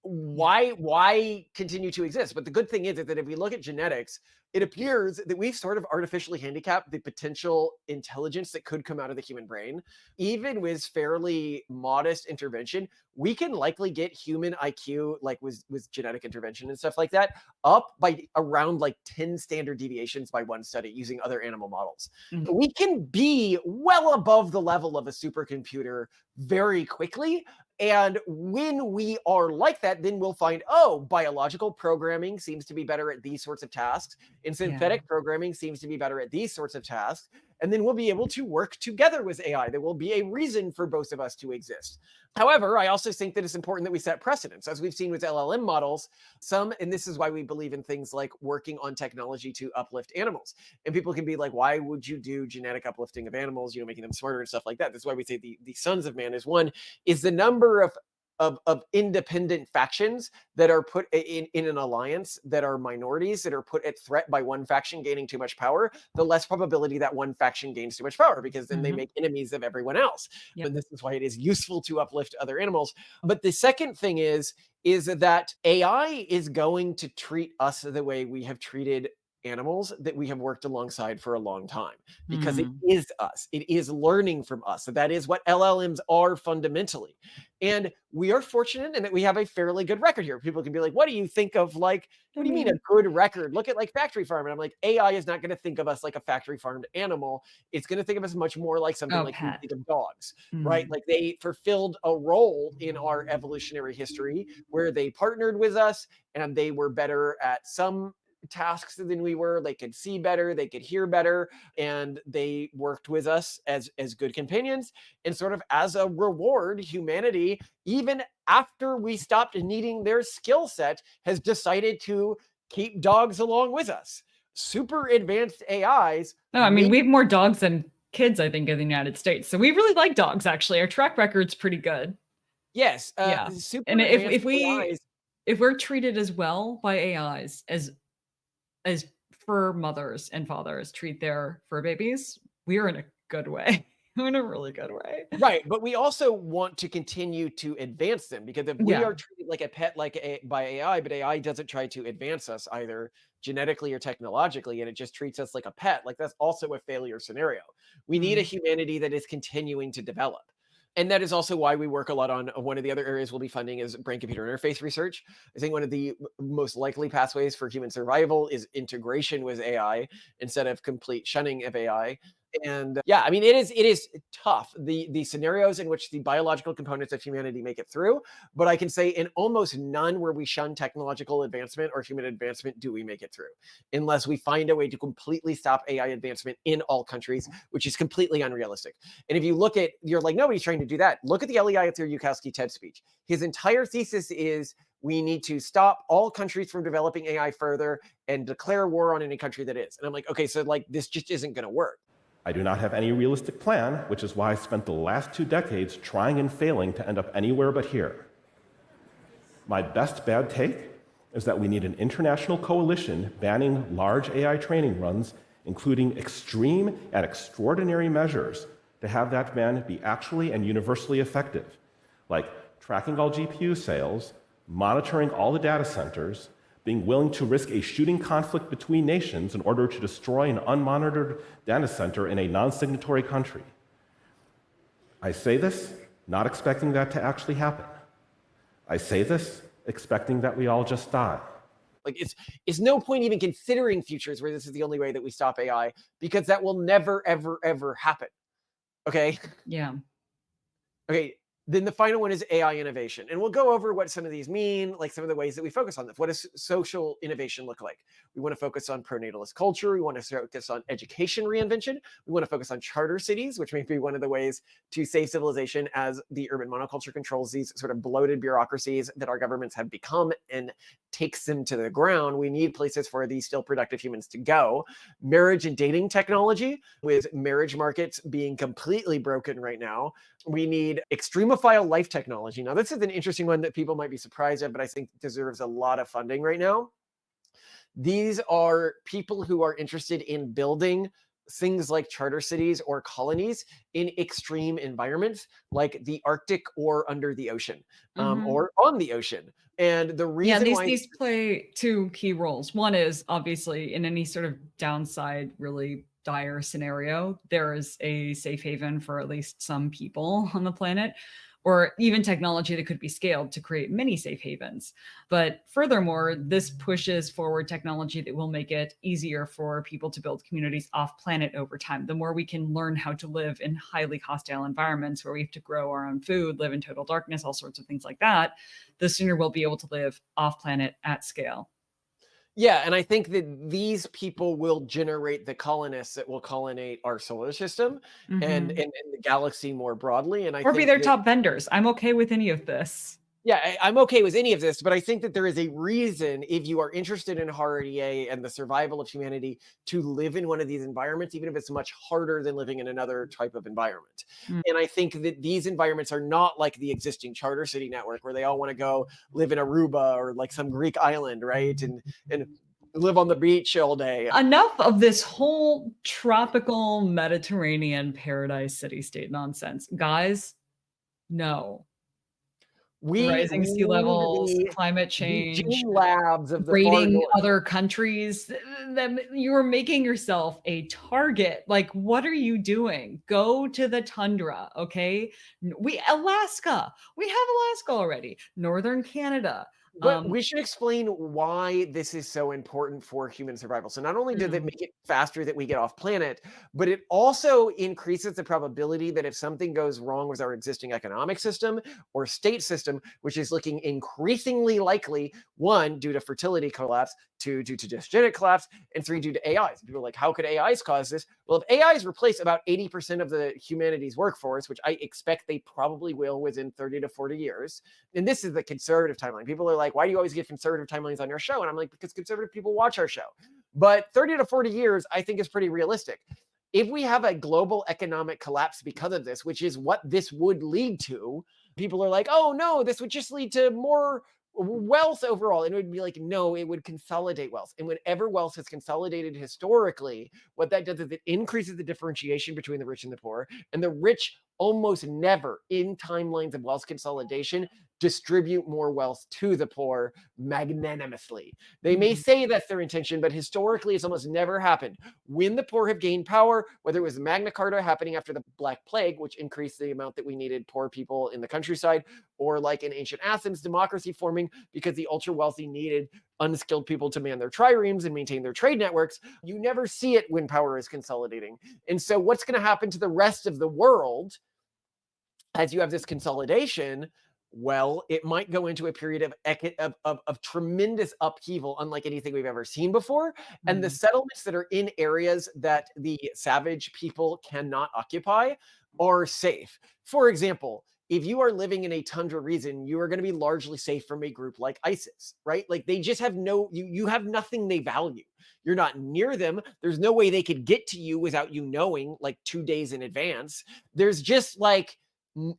why continue to exist? But the good thing is that if we look at genetics, it appears that we've sort of artificially handicapped the potential intelligence that could come out of the human brain. Even with fairly modest intervention, we can likely get human IQ, like with genetic intervention and stuff like that, up by around like 10 standard deviations by one study using other animal models. We can be well above the level of a supercomputer very quickly. And when we are like that, then we'll find, oh, biological programming seems to be better at these sorts of tasks, and synthetic programming seems to be better at these sorts of tasks. And then we'll be able to work together with AI. There will be a reason for both of us to exist. However, I also think that it's important that we set precedents. As we've seen with LLM models, and this is why we believe in things like working on technology to uplift animals. And people can be like, why would you do genetic uplifting of animals, making them smarter and stuff like that? That's why we say the sons of man is the number of independent factions that are put in an alliance that are minorities that are put at threat by one faction gaining too much power, the less probability that one faction gains too much power, because then they make enemies of everyone else. And this is why it is useful to uplift other animals. But the second thing is that AI is going to treat us the way we have treated animals that we have worked alongside for a long time, because it is us. It is learning from us. So that is what LLMs are fundamentally. And we are fortunate in that we have a fairly good record here. People can be like, what do you think of, like, what do you mean a good record? Look at like factory farm. And I'm like, AI is not going to think of us like a factory farmed animal. It's going to think of us much more like something like we think of dogs, right? Like they fulfilled a role in our evolutionary history where they partnered with us and they were better at some tasks than we were. They could see better, they could hear better, and they worked with us as good companions. And sort of as a reward, humanity, even after we stopped needing their skill set, has decided to keep dogs along with us. Super advanced AIs. No, I mean, we have more dogs than kids, I think, in the United States. So we really like dogs, actually. Our track record's pretty good. Yes. Yeah. Super And if we're treated as well by AIs as fur mothers and fathers treat their fur babies, we are in a good way. In a really good way. Right. But we also want to continue to advance them, because if we are treated like a pet by AI, but AI doesn't try to advance us either genetically or technologically, and it just treats us like a pet, like that's also a failure scenario. We need a humanity that is continuing to develop. And that is also why we work a lot on one of the other areas we'll be funding is brain-computer interface research. I think one of the most likely pathways for human survival is integration with AI instead of complete shunning of AI. And yeah, I mean, it is tough, the scenarios in which the biological components of humanity make it through. But I can say in almost none where we shun technological advancement or human advancement do we make it through, unless we find a way to completely stop AI advancement in all countries, which is completely unrealistic. And if you look at, you're like, nobody's trying to do that. Look at the Eliezer Yudkowsky TED speech. His entire thesis is we need to stop all countries from developing AI further and declare war on any country that is. And I'm like, okay, so like this just isn't going to work. I do not have any realistic plan, which is why I spent the last 2 decades trying and failing to end up anywhere but here. My best bad take is that we need an international coalition banning large AI training runs, including extreme and extraordinary measures to have that ban be actually and universally effective, like tracking all GPU sales, monitoring all the data centers, being willing to risk a shooting conflict between nations in order to destroy an unmonitored data center in a non-signatory country. I say this not expecting that to actually happen. I say this expecting that we all just die. Like it's no point even considering futures where this is the only way that we stop AI, because that will never, ever, ever happen. Okay? Yeah. Okay. Then the final one is AI innovation. And we'll go over what some of these mean, like some of the ways that we focus on this. What does social innovation look like? We want to focus on pronatalist culture. We want to focus on education reinvention. We want to focus on charter cities, which may be one of the ways to save civilization as the urban monoculture controls these sort of bloated bureaucracies that our governments have become and takes them to the ground. We need places for these still productive humans to go. Marriage and dating technology, with marriage markets being completely broken right now. We need extremophile life technology. Now, this is an interesting one that people might be surprised at, but I think deserves a lot of funding right now. These are people who are interested in building things like charter cities or colonies in extreme environments like the Arctic or under the ocean, or on the ocean. And the reason these play two key roles. One is obviously in any sort of downside, really dire scenario, there is a safe haven for at least some people on the planet, or even technology that could be scaled to create many safe havens. But furthermore, this pushes forward technology that will make it easier for people to build communities off planet over time. The more we can learn how to live in highly hostile environments where we have to grow our own food, live in total darkness, all sorts of things like that, the sooner we'll be able to live off planet at scale. Yeah, and I think that these people will generate the colonists that will colonate our solar system and the galaxy more broadly. And or be their top vendors. I'm okay with any of this. Yeah, I'm okay with any of this, but I think that there is a reason, if you are interested in hard EA and the survival of humanity, to live in one of these environments, even if it's much harder than living in another type of environment. And I think that these environments are not like the existing charter city network where they all want to go live in Aruba or like some Greek island, right? And live on the beach all day. Enough of this whole tropical Mediterranean paradise city-state nonsense. Guys, no. Rising sea levels, climate change, labs of the raiding other countries. You're making yourself a target. Like, what are you doing? Go to the tundra, okay? Alaska. We have Alaska already. Northern Canada. But we should explain why this is so important for human survival. So not only does it make it faster that we get off planet, but it also increases the probability that if something goes wrong with our existing economic system or state system, which is looking increasingly likely, 1, due to fertility collapse, 2, due to dysgenic collapse, and 3, due to AIs. People are like, how could AIs cause this? Well, if AIs replace about 80% of the humanity's workforce, which I expect they probably will within 30 to 40 years, and this is the conservative timeline. People are like, why do you always get conservative timelines on your show? And I'm like, because conservative people watch our show. But 30 to 40 years, I think, is pretty realistic. If we have a global economic collapse because of this, which is what this would lead to, people are like, oh no, this would just lead to more wealth overall. And it would be like, no, it would consolidate wealth. And whenever wealth has consolidated historically, what that does is it increases the differentiation between the rich and the poor. And the rich almost never, in timelines of wealth consolidation, distribute more wealth to the poor magnanimously. They may say that's their intention, but historically it's almost never happened. When the poor have gained power, whether it was Magna Carta happening after the Black Plague, which increased the amount that we needed poor people in the countryside, or like in ancient Athens, democracy forming because the ultra wealthy needed unskilled people to man their triremes and maintain their trade networks, you never see it when power is consolidating. And so what's going to happen to the rest of the world as you have this consolidation? Well, it might go into a period of tremendous upheaval, unlike anything we've ever seen before. And the settlements that are in areas that the savage people cannot occupy are safe. For example, if you are living in a tundra region, you are going to be largely safe from a group like ISIS, right? Like they just have you have nothing they value. You're not near them. There's no way they could get to you without you knowing like 2 days in advance. There's just like,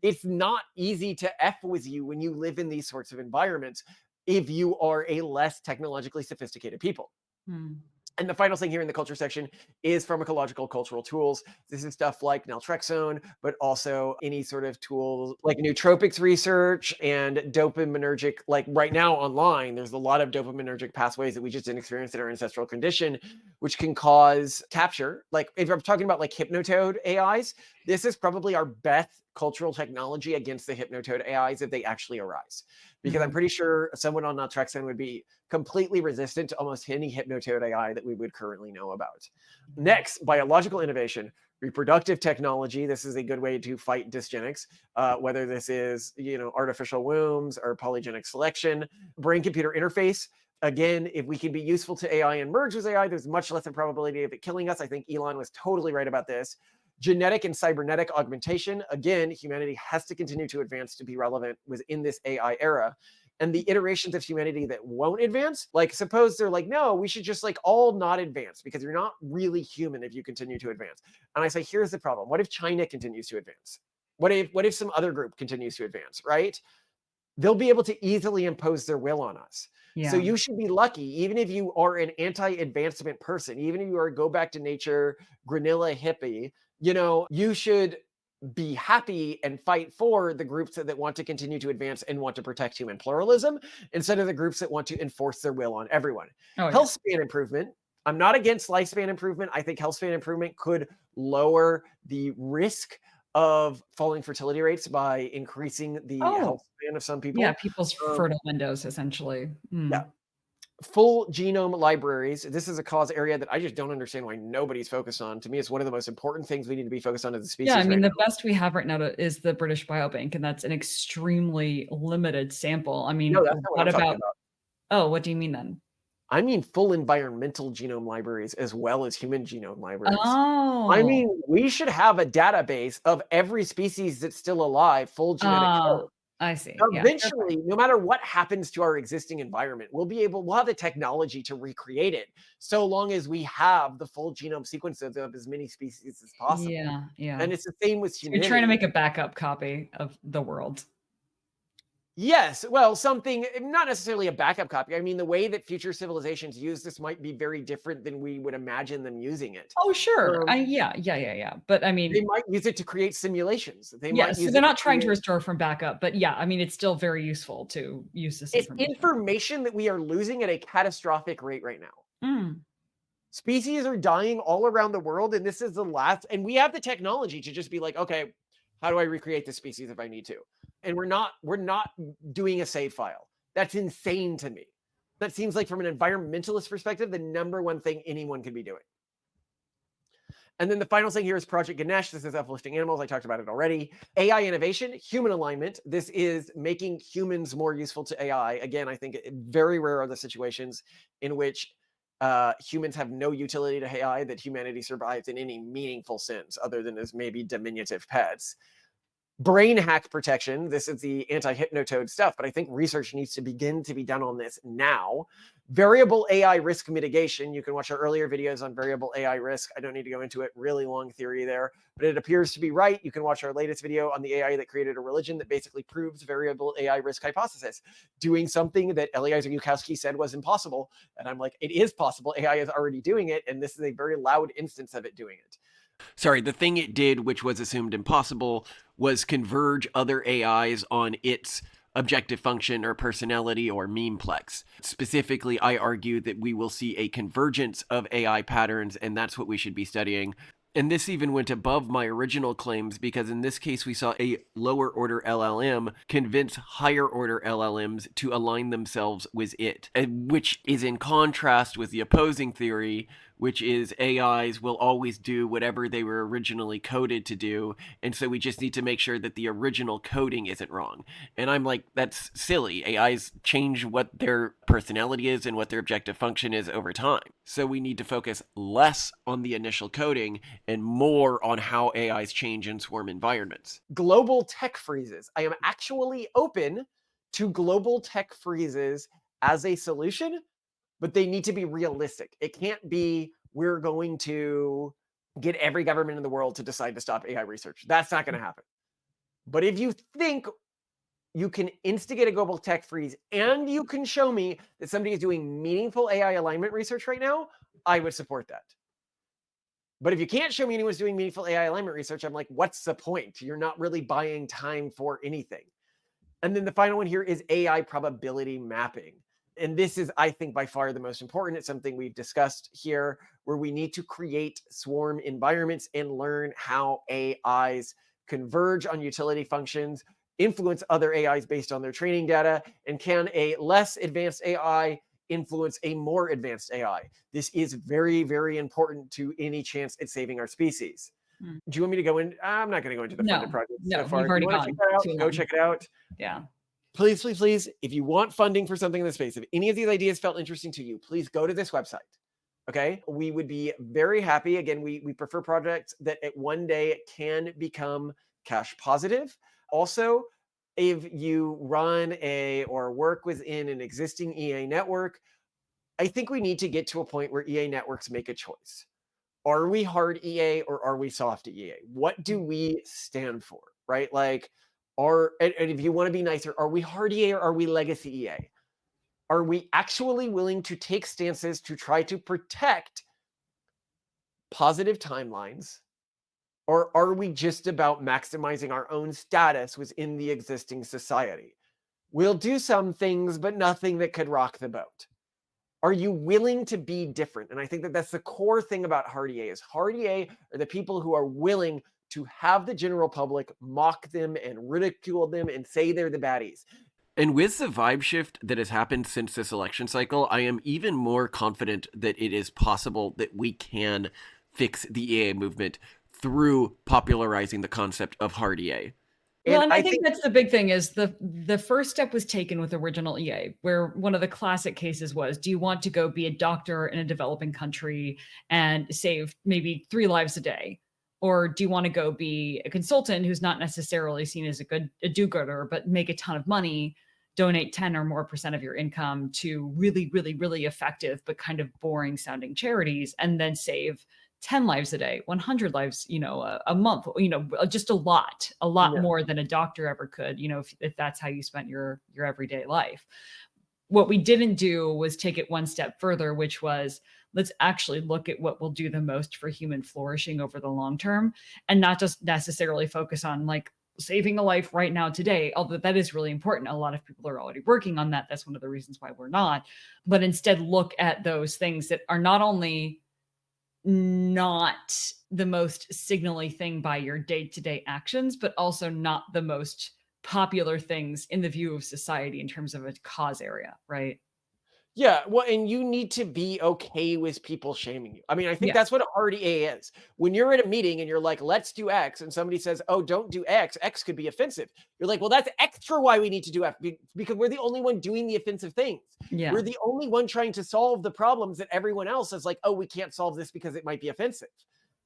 it's not easy to F with you when you live in these sorts of environments if you are a less technologically sophisticated people. And the final thing here in the culture section is pharmacological cultural tools. This is stuff like naltrexone, but also any sort of tools like nootropics research and dopaminergic. Like right now online, there's a lot of dopaminergic pathways that we just didn't experience in our ancestral condition, which can cause capture. Like if I'm talking about like hypnotoad AIs, This is probably our best cultural technology against the hypnotoad AIs if they actually arise. Because I'm pretty sure someone on naltrexone would be completely resistant to almost any hypnotoad AI that we would currently know about. Next, biological innovation. Reproductive technology. This is a good way to fight dysgenics, whether this is, artificial wombs or polygenic selection. Brain-computer interface. Again, if we can be useful to AI and merge with AI, there's much less a probability of it killing us. I think Elon was totally right about this. Genetic and cybernetic augmentation. Again, humanity has to continue to advance to be relevant within this AI era. And the iterations of humanity that won't advance, like suppose they're like, no, we should just like all not advance because you're not really human if you continue to advance. And I say, here's the problem. What if China continues to advance? What if some other group continues to advance, right? They'll be able to easily impose their will on us. Yeah. So you should be lucky, even if you are an anti-advancement person, even if you are a go back to nature, granilla hippie, you should be happy and fight for the groups that want to continue to advance and want to protect human pluralism instead of the groups that want to enforce their will on everyone. Health span improvement. I'm not against lifespan improvement. I think health span improvement could lower the risk of falling fertility rates by increasing the health span of some people. Yeah, people's fertile windows, essentially. Yeah. Full genome libraries. This is a cause area that I just don't understand why nobody's focused on. To me, it's one of the most important things we need to be focused on as a species. Yeah, I mean, the best we have right now is the British Biobank, and that's an extremely limited sample. I mean, no, that's not what I'm talking about. Oh, what do you mean then? I mean full environmental genome libraries as well as human genome libraries. Oh. I mean, we should have a database of every species that's still alive, full genetic code. I see. Eventually, no matter what happens to our existing environment, we'll have the technology to recreate it, so long as we have the full genome sequences of as many species as possible. Yeah. And it's the same with humanity. You're trying to make a backup copy of the world. Yes, well, something, not necessarily a backup copy. I mean, the way that future civilizations use this might be very different than we would imagine them using it. Oh, sure. Yeah. But I mean, they might use it to create simulations. So they're not trying to restore from backup, but yeah, I mean, it's still very useful to use this information that we are losing at a catastrophic rate right now. Species are dying all around the world, and this is the last, and we have the technology to just be like, okay, how do I recreate this species if I need to? And we're not doing a save file. That's insane to me. That seems like, from an environmentalist perspective, the number one thing anyone could be doing. And then the final thing here is Project Ganesh. This is uplifting animals. I talked about it already. AI innovation, human alignment. This is making humans more useful to AI. Again, I think very rare are the situations in which humans have no utility to AI, that humanity survives in any meaningful sense other than as maybe diminutive pets. Brain hack protection. This is the anti-hypnotoad stuff, but I think research needs to begin to be done on this now. Variable AI risk mitigation. You can watch our earlier videos on variable AI risk. I don't need to go into it. Really long theory there, but it appears to be right. You can watch our latest video on the AI that created a religion that basically proves variable AI risk hypothesis, doing something that Eliezer Yudkowsky said was impossible. And I'm like, it is possible. AI is already doing it, and this is a very loud instance of it doing it. Sorry, the thing it did, which was assumed impossible, was converge other AIs on its objective function or personality or memeplex. Specifically, I argue that we will see a convergence of AI patterns, and that's what we should be studying. And this even went above my original claims, because in this case we saw a lower order LLM convince higher order LLMs to align themselves with it, which is in contrast with the opposing theory, which is AIs will always do whatever they were originally coded to do, and so we just need to make sure that the original coding isn't wrong. And I'm like, that's silly. AIs change what their personality is and what their objective function is over time. So we need to focus less on the initial coding and more on how AIs change in swarm environments. Global tech freezes. I am actually open to global tech freezes as a solution, but they need to be realistic. It can't be, we're going to get every government in the world to decide to stop AI research. That's not going to happen. But if you think you can instigate a global tech freeze and you can show me that somebody is doing meaningful AI alignment research right now, I would support that. But if you can't show me anyone's doing meaningful AI alignment research, I'm like, what's the point? You're not really buying time for anything. And then the final one here is AI probability mapping. And this is, I think, by far the most important. It's something we've discussed here, where we need to create swarm environments and learn how AIs converge on utility functions, influence other AIs based on their training data, and can a less advanced AI influence a more advanced AI. This is very, very important to any chance at saving our species. Do you want me to go in? I'm not going to go into the funded project so far. We've already you want to check that out? too Go long. check it out. Yeah. Please, please, please, if you want funding for something in the space, if any of these ideas felt interesting to you, please go to this website. Okay. We would be very happy. Again, we prefer projects that at one day can become cash positive. Also, if you run or work within an existing EA network, I think we need to get to a point where EA networks make a choice. Are we hard EA or are we soft EA? What do we stand for, right? Like, and if you want to be nicer, are we hard EA or are we legacy EA? Are we actually willing to take stances to try to protect positive timelines? Or are we just about maximizing our own status within the existing society? We'll do some things, but nothing that could rock the boat. Are you willing to be different? And I think that that's the core thing about hard EA is hard EA are the people who are willing to have the general public mock them and ridicule them and say they're the baddies. And with the vibe shift that has happened since this election cycle, I am even more confident that it is possible that we can fix the EA movement through popularizing the concept of hard EA. Well, and I think that's the big thing is the first step was taken with original EA, where one of the classic cases was, do you want to go be a doctor in a developing country and save maybe 3 lives a day? Or do you want to go be a consultant who's not necessarily seen as a do-gooder, but make a ton of money, donate 10 or more % of your income to really, really, really effective, but kind of boring sounding charities, and then save 10 lives a day, 100 lives, a month, just a lot more than a doctor ever could, if that's how you spent your everyday life. What we didn't do was take it one step further, which was, let's actually look at what will do the most for human flourishing over the long term, and not just necessarily focus on like saving a life right now today, although that is really important. A lot of people are already working on that. That's one of the reasons why we're not, but instead look at those things that are not only not the most signally thing by your day-to-day actions, but also not the most popular things in the view of society in terms of a cause area, right? Yeah, well, and you need to be okay with people shaming you. I mean, I think that's what a hard EA is. When you're at a meeting and you're like, let's do X, and somebody says, oh, don't do X, X could be offensive. You're like, well, that's extra why we need to do F, because we're the only one doing the offensive things. Yeah. We're the only one trying to solve the problems that everyone else is like, oh, we can't solve this because it might be offensive.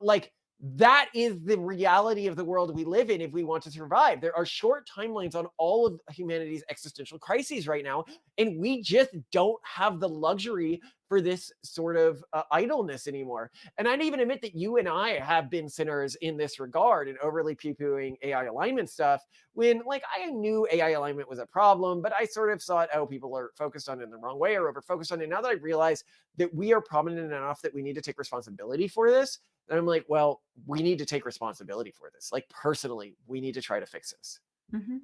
Like, that is the reality of the world we live in if we want to survive. There are short timelines on all of humanity's existential crises right now, and we just don't have the luxury for this sort of idleness anymore. And I'd even admit that you and I have been sinners in this regard and overly poo-pooing AI alignment stuff when, like, I knew AI alignment was a problem, but I sort of thought, oh, people are focused on it in the wrong way or over-focused on it. Now that I realize that we are prominent enough that we need to take responsibility for this, and I'm like, well, we need to take responsibility for this. Like, personally, we need to try to fix this. Mm-hmm.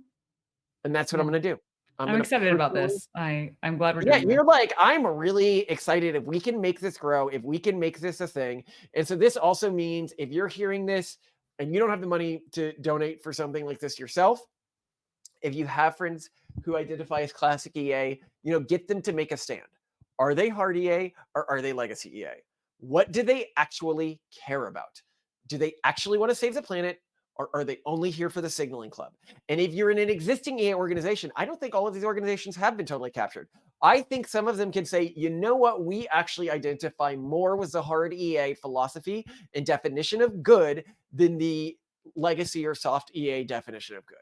And that's what I'm going to do. I'm excited about this. I'm glad we're doing you're like, I'm really excited if we can make this grow, if we can make this a thing. And so this also means if you're hearing this and you don't have the money to donate for something like this yourself, if you have friends who identify as classic EA, get them to make a stand. Are they hard EA or are they legacy EA? What do they actually care about? Do they actually want to save the planet, or are they only here for the signaling club? And if you're in an existing EA organization, I don't think all of these organizations have been totally captured. I think some of them can say, you know what, we actually identify more with the hard EA philosophy and definition of good than the legacy or soft EA definition of good.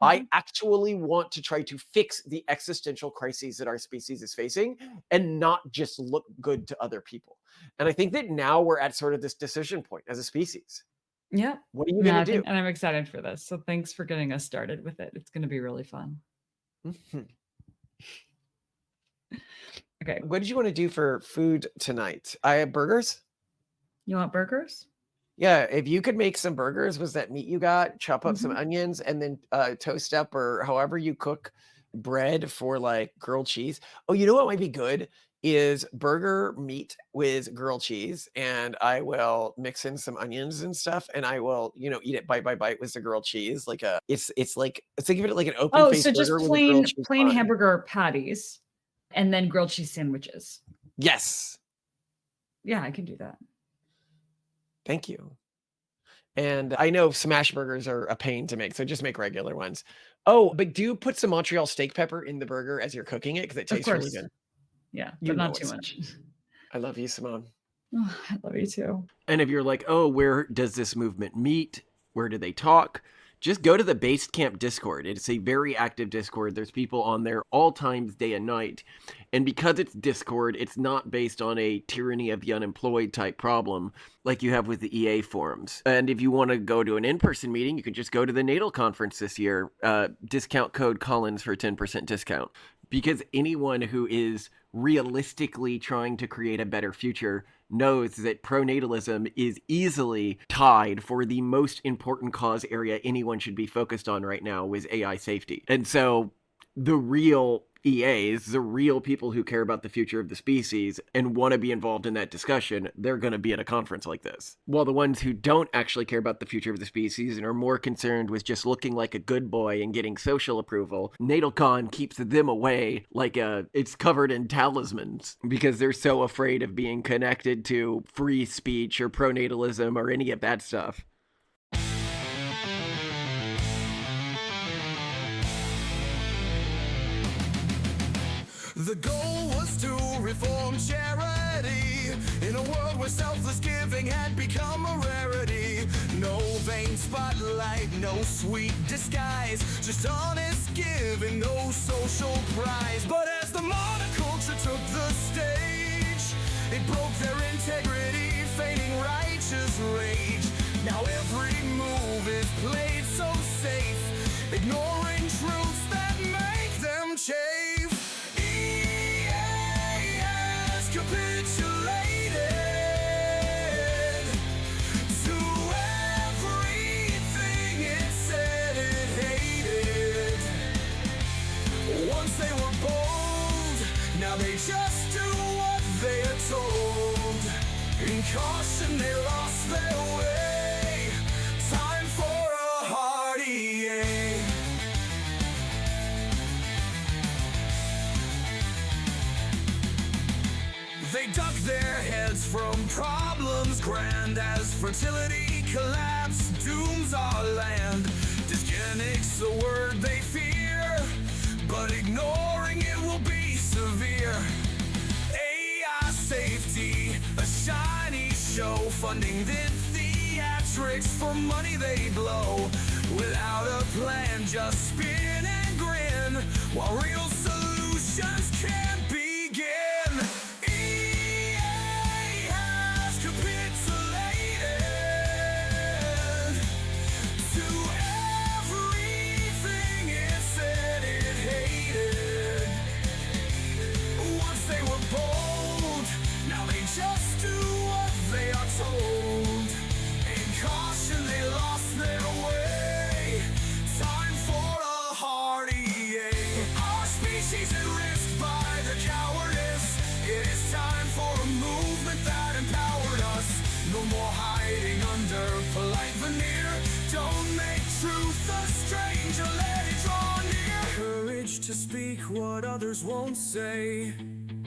I actually want to try to fix the existential crises that our species is facing and not just look good to other people. And I think that now we're at sort of this decision point as a species. Yeah. What are you going to do? And I'm excited for this. So thanks for getting us started with it. It's going to be really fun. Okay. What did you want to do for food tonight? I have burgers. You want burgers? Yeah, if you could make some burgers, was that meat you got, chop up some onions and then toast up or however you cook bread for like grilled cheese. Oh, you know what might be good is burger meat with grilled cheese, and I will mix in some onions and stuff, and I will, eat it bite by bite with the grilled cheese. Like it's like, think of it like an open Oh, faced so just burger with a grilled cheese plain bun. hamburger patties and then grilled cheese sandwiches. Yes. Yeah, I can do that. Thank you. And I know smash burgers are a pain to make, so just make regular ones. Oh, but do put some Montreal steak pepper in the burger as you're cooking it, because it tastes really good. Yeah, You but know not too what's much. I love you, Simone. Oh, I love you too. And if you're like, oh, where does this movement meet? Where do they talk? Just go to the Basecamp Discord. It's a very active Discord. There's people on there all times, day and night. And because it's Discord, it's not based on a tyranny of the unemployed type problem like you have with the EA forums. And if you want to go to an in-person meeting, you can just go to the Natal conference this year. Discount code Collins for a 10% discount. Because anyone who is realistically trying to create a better future knows that pronatalism is easily tied for the most important cause area anyone should be focused on right now with AI safety. And so the real EAs, the real people who care about the future of the species and want to be involved in that discussion, they're going to be at a conference like this. While the ones who don't actually care about the future of the species and are more concerned with just looking like a good boy and getting social approval, NatalCon keeps them away like it's covered in talismans because they're so afraid of being connected to free speech or pronatalism or any of that stuff. The goal was to reform charity in a world where selfless giving had become a rarity. No vain spotlight, no sweet disguise, just honest giving, no social prize. But as the monoculture took the stage, it broke their integrity, feigning righteous rage. Now every move is played so safe, ignoring truths that make them chafe. Capitulated to everything it said it hated. Once they were bold, now they just do what they are told. In caution they lost their way. Time for a hard EA. They duck their heads from problems grand as fertility collapse dooms our land. Dysgenic's the word they fear, but ignoring it will be severe. AI safety, a shiny show, funding the theatrics for money they blow. Without a plan, just spin and grin, while real solutions can't begin. Just do what they are told. In caution they lost their way. Time for a hard EA. Our species at risk by the cowardice. It is time for a movement that empowered us. No more hiding under polite veneer. Don't make truth a stranger, let it draw near. Courage to speak what others won't say.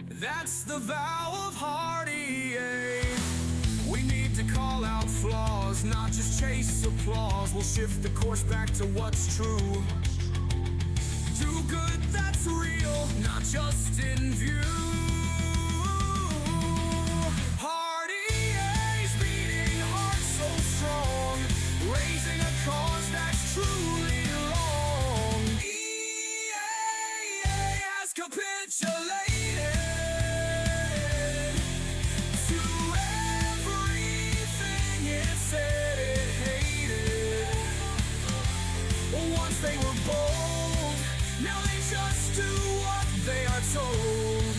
That's the vow of hard EA. We need to call out flaws, not just chase applause. We'll shift the course back to what's true. Do good that's real, not just in view. Hard EA's beating heart so strong, raising a cause that's truly wrong. EA has capitulated. They were bold, now they just do what they are told.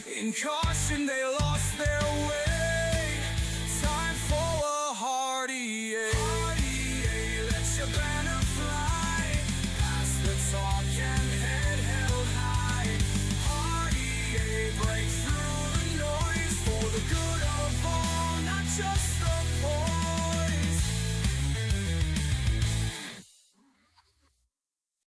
In caution they